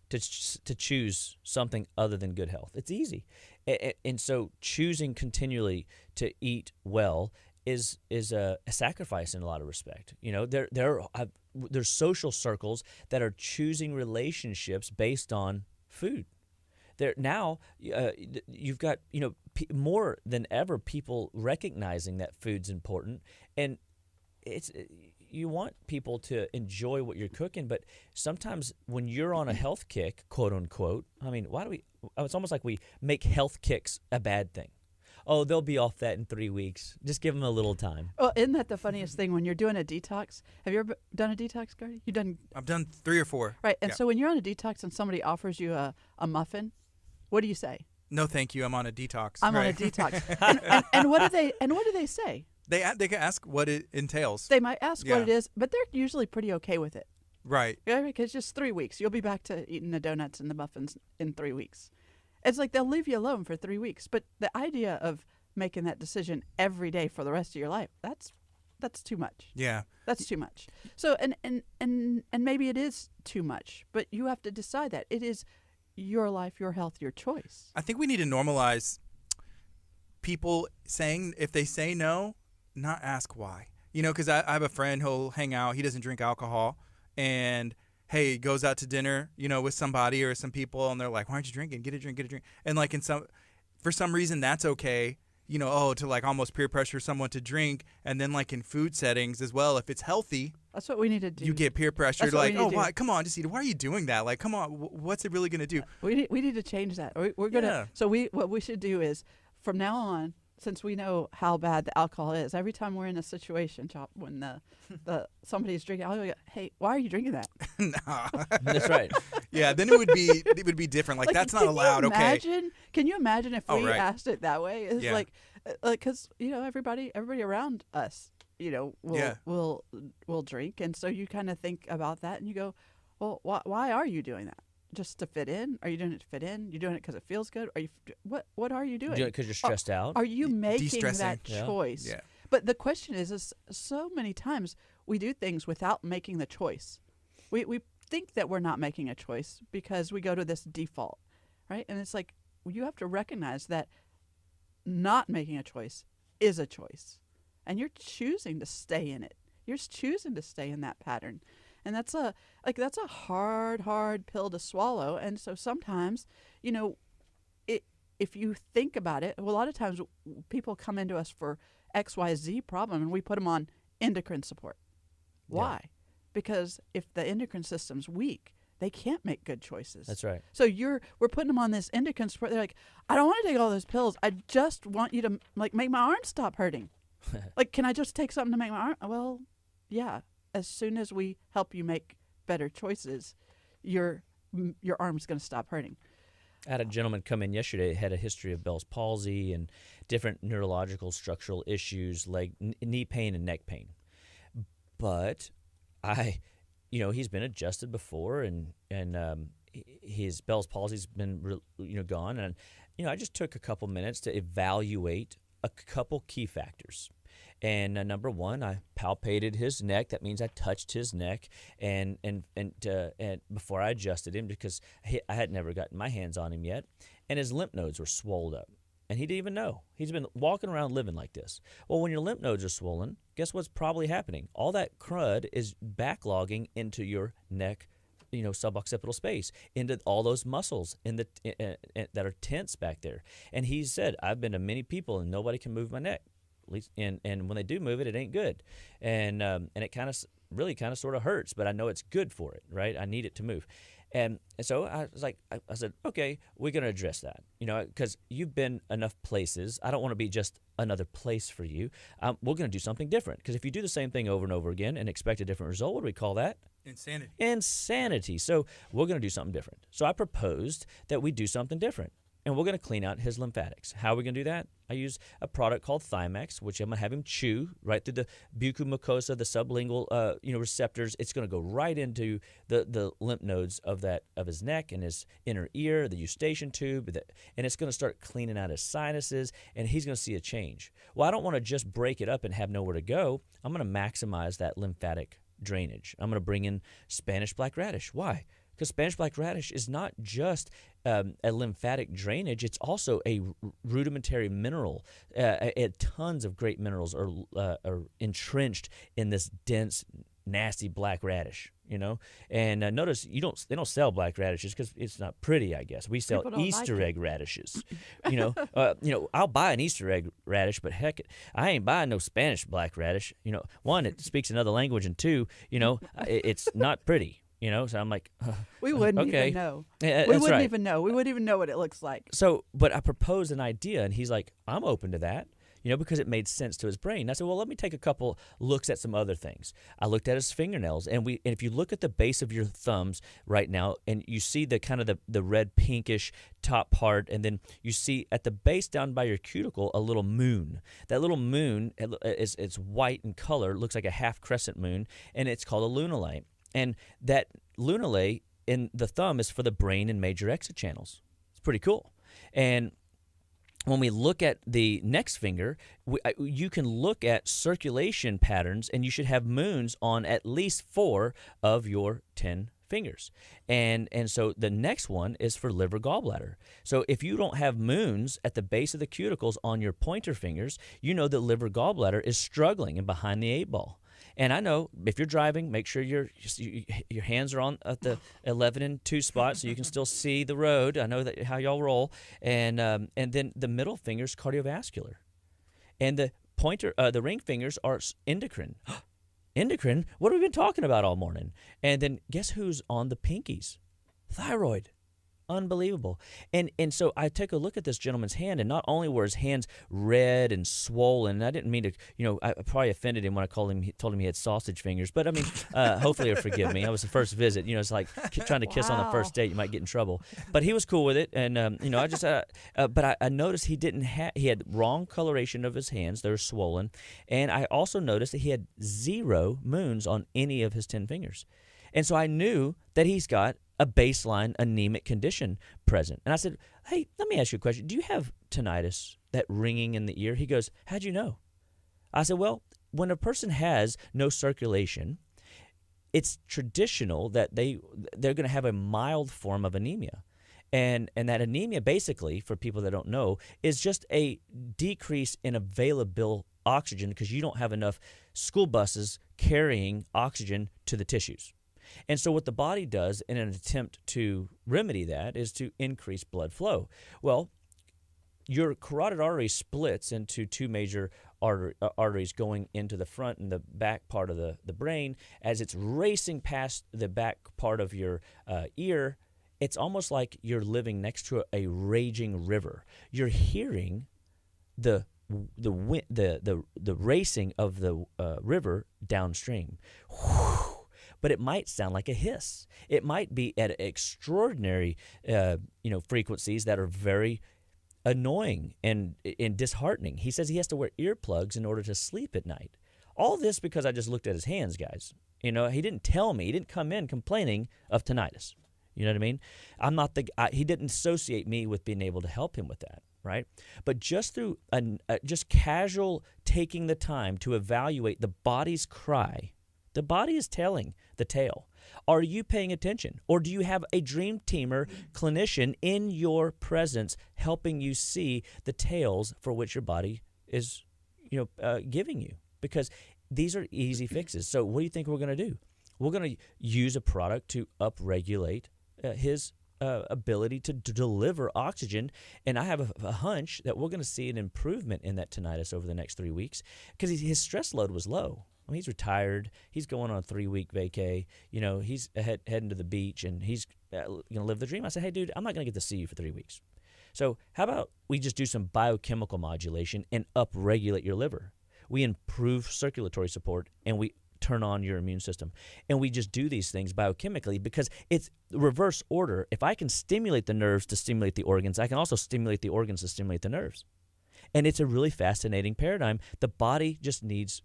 to choose something other than good health. It's easy. And so choosing continually to eat well is a sacrifice in a lot of respect. There's social circles that are choosing relationships based on food. Now you've got more than ever people recognizing that food's important, and you want people to enjoy what you're cooking, but sometimes when you're on a health kick, quote unquote, I mean, it's almost like we make health kicks a bad thing. Oh, they'll be off that in 3 weeks. Just give them a little time. Well, isn't that the funniest thing when you're doing a detox? Have you ever done a detox, Gardy? I've done 3 or 4. Right, and so when you're on a detox and somebody offers you a muffin, what do you say? No, thank you. I'm on a detox. I'm on a detox. and what do they say? They can ask what it entails. They might ask what it is, but they're usually pretty okay with it. Right. Yeah, because just 3 weeks. You'll be back to eating the donuts and the muffins in 3 weeks. It's like they'll leave you alone for 3 weeks. But the idea of making that decision every day for the rest of your life, that's too much. Yeah. That's too much. So and maybe it is too much, but you have to decide that. It is your life, your health, your choice. I think we need to normalize people saying, if they say no, not ask why. Because I have a friend who'll hang out. He doesn't drink alcohol. And, hey, he goes out to dinner, with somebody or some people. And they're like, why aren't you drinking? Get a drink, get a drink. And, like, for some reason, that's okay, to, like, almost peer pressure someone to drink. And then, like, in food settings as well, if it's healthy. That's what we need to do. You get peer pressure. Like, oh, why? Come on, just eat it. Why are you doing that? Like, come on. What's it really going to do? We need to change that. We're going to. So what we should do is, from now on, since we know how bad the alcohol is, every time we're in a situation, Chop, when somebody's drinking, I'll go, hey, why are you drinking that? Nah. That's right. Yeah, then it would be different. Like that's not allowed. Okay. Can you imagine if we asked it that way? It's like, because everybody around us, will drink, and so you kind of think about that, and you go, well, why are you doing that? Just to fit in? Are you doing it to fit in? You're doing it because it feels good? Are you? What are you doing? Doing it because you're stressed out? Are you making that choice? Yeah. But the question is so many times we do things without making the choice. We think that we're not making a choice because we go to this default, right? And it's like you have to recognize that not making a choice is a choice, and you're choosing to stay in it. You're choosing to stay in that pattern. And that's a hard pill to swallow. And so sometimes, if you think about it, well, a lot of times people come into us for XYZ problem and we put them on endocrine support. Why? Yeah. Because if the endocrine system's weak, they can't make good choices. That's right. So we're putting them on this endocrine support. They're like, I don't want to take all those pills. I just want you to make my arm stop hurting. Can I just take something to make my arm? Well, yeah. As soon as we help you make better choices, your arm's going to stop hurting. I had a gentleman come in yesterday that had a history of Bell's palsy and different neurological structural issues like knee pain and neck pain. But he's been adjusted before, and his Bell's palsy's been gone, and I just took a couple minutes to evaluate a couple key factors. And number one, I palpated his neck. That means I touched his neck, and before I adjusted him, because I had never gotten my hands on him yet, and his lymph nodes were swelled up, and he didn't even know. He's been walking around living like this. Well, when your lymph nodes are swollen, guess what's probably happening? All that crud is backlogging into your neck, suboccipital space, into all those muscles that are tense back there. And he said, I've been to many people, and nobody can move my neck. At least, and when they do move it, it ain't good, and it kind of sort of hurts, but I know it's good for it, right? I need it to move, and so I was like, I said, okay, we're gonna address that, because you've been enough places. I don't want to be just another place for you. We're gonna do something different, because if you do the same thing over and over again and expect a different result, what do we call that? Insanity. So we're gonna do something different. So I proposed that we do something different. And we're going to clean out his lymphatics. How are we going to do that? I use a product called Thymax, which I'm going to have him chew right through the buccal-mucosa, the sublingual receptors. It's going to go right into the lymph nodes of his neck and his inner ear, the eustachian tube, and it's going to start cleaning out his sinuses, and he's going to see a change. Well, I don't want to just break it up and have nowhere to go. I'm going to maximize that lymphatic drainage. I'm going to bring in Spanish black radish. Why? Because Spanish black radish is not just a lymphatic drainage, it's also a rudimentary mineral. Tons of great minerals are entrenched in this dense, nasty black radish, And notice they don't sell black radishes because it's not pretty, I guess. We sell Easter egg radishes. I'll buy an Easter egg radish, but heck, I ain't buying no Spanish black radish. One, it speaks another language, and two, it's not pretty. So I'm like, we wouldn't okay. even know. We wouldn't even know. We wouldn't even know what it looks like. So, but I proposed an idea, and he's like, I'm open to that, because it made sense to his brain. I said, well, let me take a couple looks at some other things. I looked at his fingernails, and if you look at the base of your thumbs right now, and you see the kind of the red pinkish top part, and then you see at the base down by your cuticle a little moon. That little moon, it's white in color, looks like a half crescent moon, and it's called a lunulae. And that lunulae in the thumb is for the brain and major exit channels. It's pretty cool. And when we look at the next finger, you can look at circulation patterns, and you should have moons on at least 4 of your 10 fingers. And so the next one is for liver gallbladder. So if you don't have moons at the base of the cuticles on your pointer fingers, you know that liver gallbladder is struggling and behind the 8 ball. And I know if you're driving, make sure your hands are on at the 11 and 2 spot so you can still see the road. I know that how y'all roll. And then the middle finger's cardiovascular, and the ring fingers are endocrine. Endocrine? What have we been talking about all morning? And then guess who's on the pinkies? Thyroid. Unbelievable. And so I took a look at this gentleman's hand, and not only were his hands red and swollen, and I didn't mean to, I probably offended him when I told him he had sausage fingers, but I mean, hopefully he'll forgive me. I was the first visit, it's like trying to kiss on the first date, you might get in trouble. But he was cool with it, and, I just, but I noticed he had wrong coloration of his hands, they were swollen, and I also noticed that he had 0 moons on any of his 10 fingers. And so I knew that he's got a baseline anemic condition present. And I said, hey, let me ask you a question. Do you have tinnitus, that ringing in the ear? He goes, how'd you know? I said, well, when a person has no circulation, it's traditional that they're going to have a mild form of anemia. And that anemia, basically, for people that don't know, is just a decrease in available oxygen because you don't have enough school buses carrying oxygen to the tissues. And so what the body does in an attempt to remedy that is to increase blood flow. Well, your carotid artery splits into 2 major arteries going into the front and the back part of the brain. As it's racing past the back part of your ear, it's almost like you're living next to a raging river. You're hearing the racing of the river downstream. Whew. But it might sound like a hiss. It might be at extraordinary, frequencies that are very annoying and disheartening. He says he has to wear earplugs in order to sleep at night. All this because I just looked at his hands, guys. You know, he didn't tell me. He didn't come in complaining of tinnitus. You know what I mean? I'm not he didn't associate me with being able to help him with that, right? But just through just casual taking the time to evaluate the body's cry, the body is telling the tale. Are you paying attention? Or do you have a dream teamer clinician in your presence helping you see the tales for which your body is, giving you? Because these are easy fixes. So what do you think we're going to do? We're going to use a product to upregulate his ability to deliver oxygen. And I have a hunch that we're going to see an improvement in that tinnitus over the next 3 weeks because his stress load was low. I mean, he's retired. He's going on a 3-week vacay. He's heading to the beach, and he's going to live the dream. I said, hey, dude, I'm not going to get to see you for 3 weeks. So how about we just do some biochemical modulation and upregulate your liver? We improve circulatory support, and we turn on your immune system. And we just do these things biochemically because it's reverse order. If I can stimulate the nerves to stimulate the organs, I can also stimulate the organs to stimulate the nerves. And it's a really fascinating paradigm. The body just needs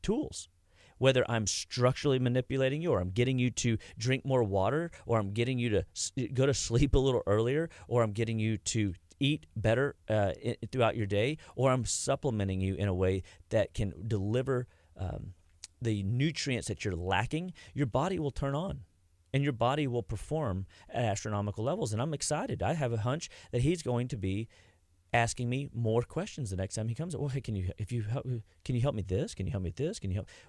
tools. Whether I'm structurally manipulating you, or I'm getting you to drink more water, or I'm getting you to go to sleep a little earlier, or I'm getting you to eat better throughout your day, or I'm supplementing you in a way that can deliver the nutrients that you're lacking, your body will turn on. And your body will perform at astronomical levels. And I'm excited. I have a hunch that he's going to be asking me more questions the next time he comes. Well, hey, can you help me this? Can you help me with this?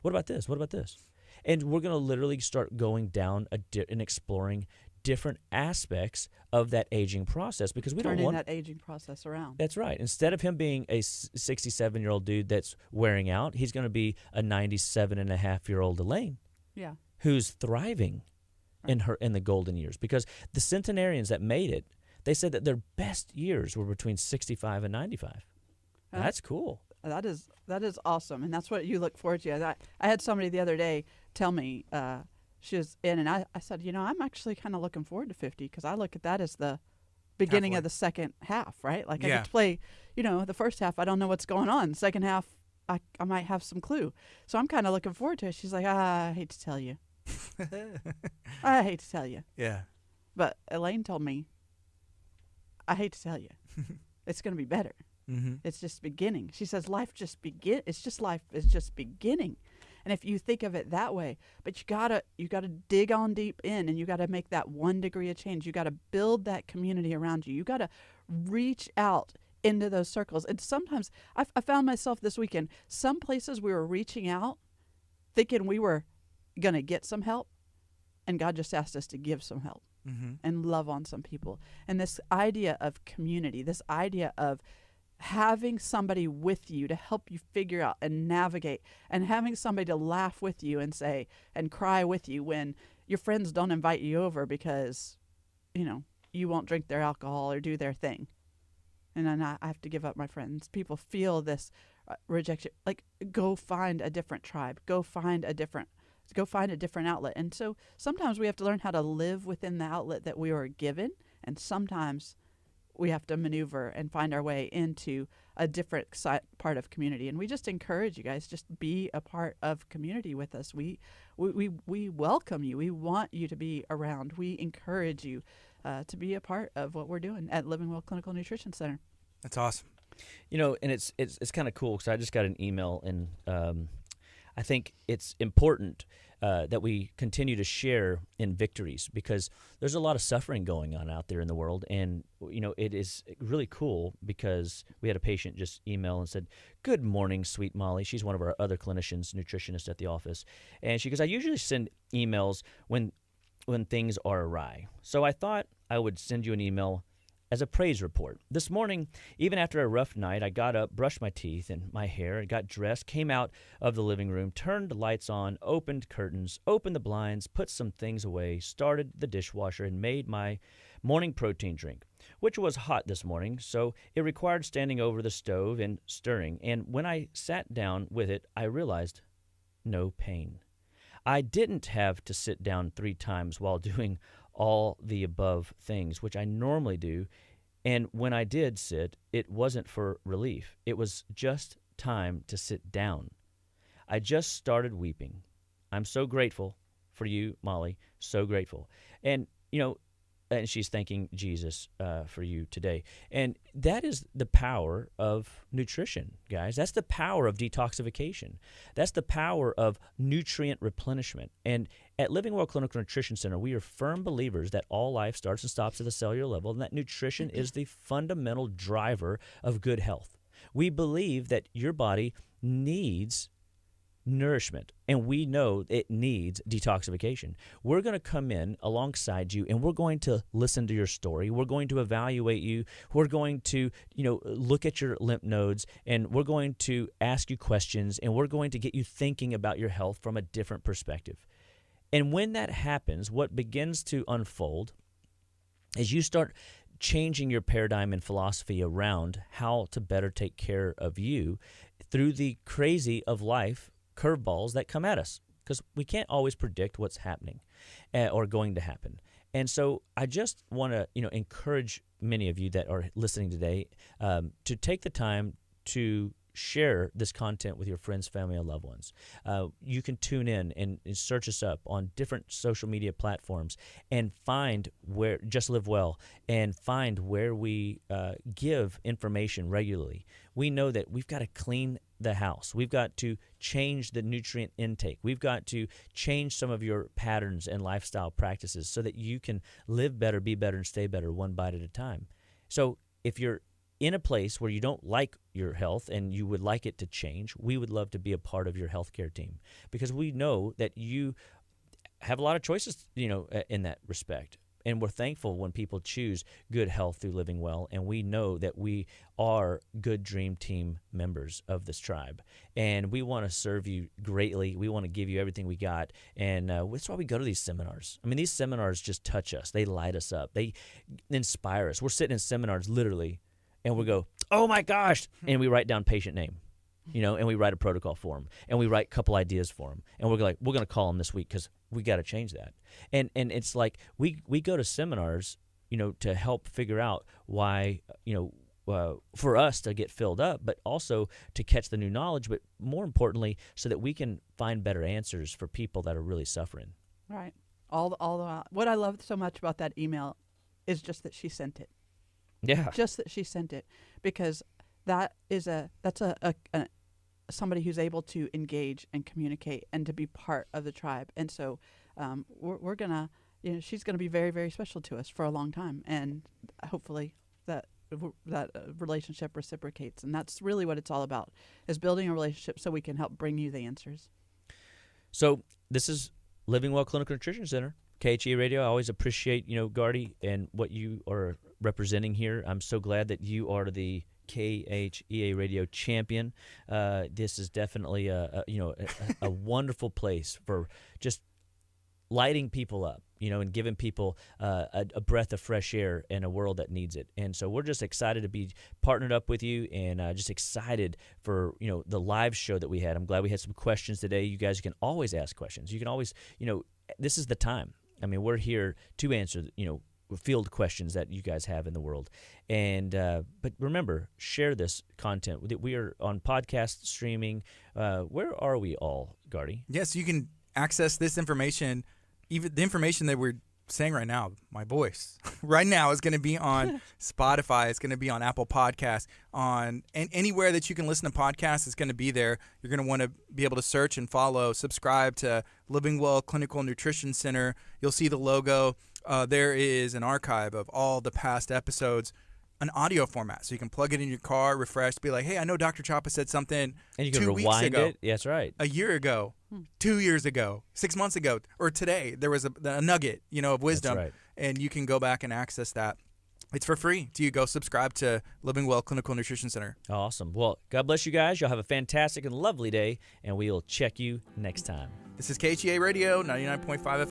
What about this? What about this? And we're going to literally start going down and exploring different aspects of that aging process because we don't want that aging process around. That's right. Instead of him being a 67-year-old dude that's wearing out, he's going to be a 97-and-a-half-year-old Elaine. Yeah. Who's thriving in the golden years because the centenarians that made it, they said that their best years were between 65 and 95. That's cool. That is awesome, and that's what you look forward to. I had somebody the other day tell me she was in, and I said, I'm actually kind of looking forward to 50 because I look at that as the beginning of the second half, right? Like I get to play, the first half, I don't know what's going on. Second half, I might have some clue. So I'm kind of looking forward to it. She's like, I hate to tell you. I hate to tell you. Yeah. But Elaine told me, I hate to tell you, it's going to be better. Mm-hmm. It's just beginning. She says life is just beginning. And if you think of it that way, but you gotta dig on deep in, and you gotta make that 1 degree of change. You gotta build that community around you. You gotta reach out into those circles. And sometimes I found myself this weekend, some places we were reaching out thinking we were gonna get some help, and God just asked us to give some help. Mm-hmm. And love on some people. And this idea of community, this idea of having somebody with you to help you figure out and navigate, and having somebody to laugh with you and say and cry with you when your friends don't invite you over because, you won't drink their alcohol or do their thing. And then I have to give up my friends. People feel this rejection. Like, go find a different tribe. Go find a different outlet. And so sometimes we have to learn how to live within the outlet that we were given, and sometimes we have to maneuver and find our way into a different part of community. And we just encourage you guys, just be a part of community with us. We welcome you. We want you to be around. We encourage you to be a part of what we're doing at Living Well Clinical Nutrition Center. That's awesome. And it's kind of cool because I just got an email, and I think it's important that we continue to share in victories because there's a lot of suffering going on out there in the world. And, it is really cool because we had a patient just email and said, "Good morning, sweet Molly." She's one of our other clinicians, nutritionists at the office. And she goes, "I usually send emails when things are awry. So I thought I would send you an email as a praise report. This morning, even after a rough night, I got up, brushed my teeth and my hair, got dressed, came out of the living room, turned the lights on, opened curtains, opened the blinds, put some things away, started the dishwasher, and made my morning protein drink, which was hot this morning, so it required standing over the stove and stirring. And when I sat down with it, I realized no pain. I didn't have to sit down 3 times while doing all the above things, which I normally do. And when I did sit, it wasn't for relief. It was just time to sit down. I just started weeping. I'm so grateful for you, Molly, so grateful. And, and she's thanking Jesus for you today. And that is the power of nutrition, guys. That's the power of detoxification. That's the power of nutrient replenishment. And at Living Well Clinical Nutrition Center, we are firm believers that all life starts and stops at the cellular level, and that nutrition is the fundamental driver of good health. We believe that your body needs nourishment, and we know it needs detoxification. We're going to come in alongside you, and we're going to listen to your story. We're going to evaluate you. We're going to, look at your lymph nodes, and we're going to ask you questions, and we're going to get you thinking about your health from a different perspective. And when that happens, what begins to unfold is you start changing your paradigm and philosophy around how to better take care of you through the crazy of life curveballs that come at us, because we can't always predict what's happening or going to happen. And so I just want to encourage many of you that are listening today to take the time to share this content with your friends, family, and loved ones. You can tune in and search us up on different social media platforms and find where Just Live Well, and find where we give information regularly. We know that we've got to clean the house. We've got to change the nutrient intake. We've got to change some of your patterns and lifestyle practices so that you can live better, be better, and stay better one bite at a time. So if you're in a place where you don't like your health and you would like it to change, we would love to be a part of your healthcare team, because we know that you have a lot of choices, in that respect. And we're thankful when people choose good health through living well, and we know that we are good dream team members of this tribe. And we want to serve you greatly. We want to give you everything we got, and that's why we go to these seminars. I mean, these seminars just touch us. They light us up. They inspire us. We're sitting in seminars literally, and we go, oh my gosh, and we write down patient name, and we write a protocol for them, and we write a couple ideas for them, and we're going to call them this week because we got to change that. And it's like we go to seminars, to help figure out why, for us to get filled up, but also to catch the new knowledge, but more importantly, so that we can find better answers for people that are really suffering. Right. What I love so much about that email is just that she sent it. Yeah. Just that she sent it, because that's somebody who's able to engage and communicate and to be part of the tribe. And so we're gonna, she's gonna be very, very special to us for a long time, and hopefully that relationship reciprocates. And that's really what it's all about, is building a relationship so we can help bring you the answers. So this is Living Well Clinical Nutrition Center, KHEA Radio. I always appreciate, Gardy, and what you are representing here. I'm so glad that you are the KHEA Radio champion. This is definitely a wonderful place for just lighting people up, and giving people a breath of fresh air in a world that needs it. And so we're just excited to be partnered up with you, and just excited for, the live show that we had. I'm glad we had some questions today. You guys can always ask questions. You can always, this is the time. I mean, we're here to answer, field questions that you guys have in the world. And but remember, share this content. We are on podcast streaming. Where are we all, Gardy? Yes, you can access this information, even the information that we're saying right now, my voice right now, is going to be on Spotify. It's going to be on Apple Podcasts, and anywhere that you can listen to podcasts, it's going to be there. You're going to want to be able to search and follow, subscribe to Living Well Clinical Nutrition Center. You'll see the logo. There is an archive of all the past episodes, an audio format, so you can plug it in your car, refresh, be like, hey, I know Dr. Chapa said something and you can 2 weeks rewind ago. it. Yeah, that's right. A year ago, 2 years ago, 6 months ago, or today, there was a nugget, of wisdom, That's right. And you can go back and access that. It's for free to you. Go subscribe to Living Well Clinical Nutrition Center. Awesome. Well, God bless you guys. Y'all have a fantastic and lovely day, and we'll check you next time. This is KHEA Radio, 99.5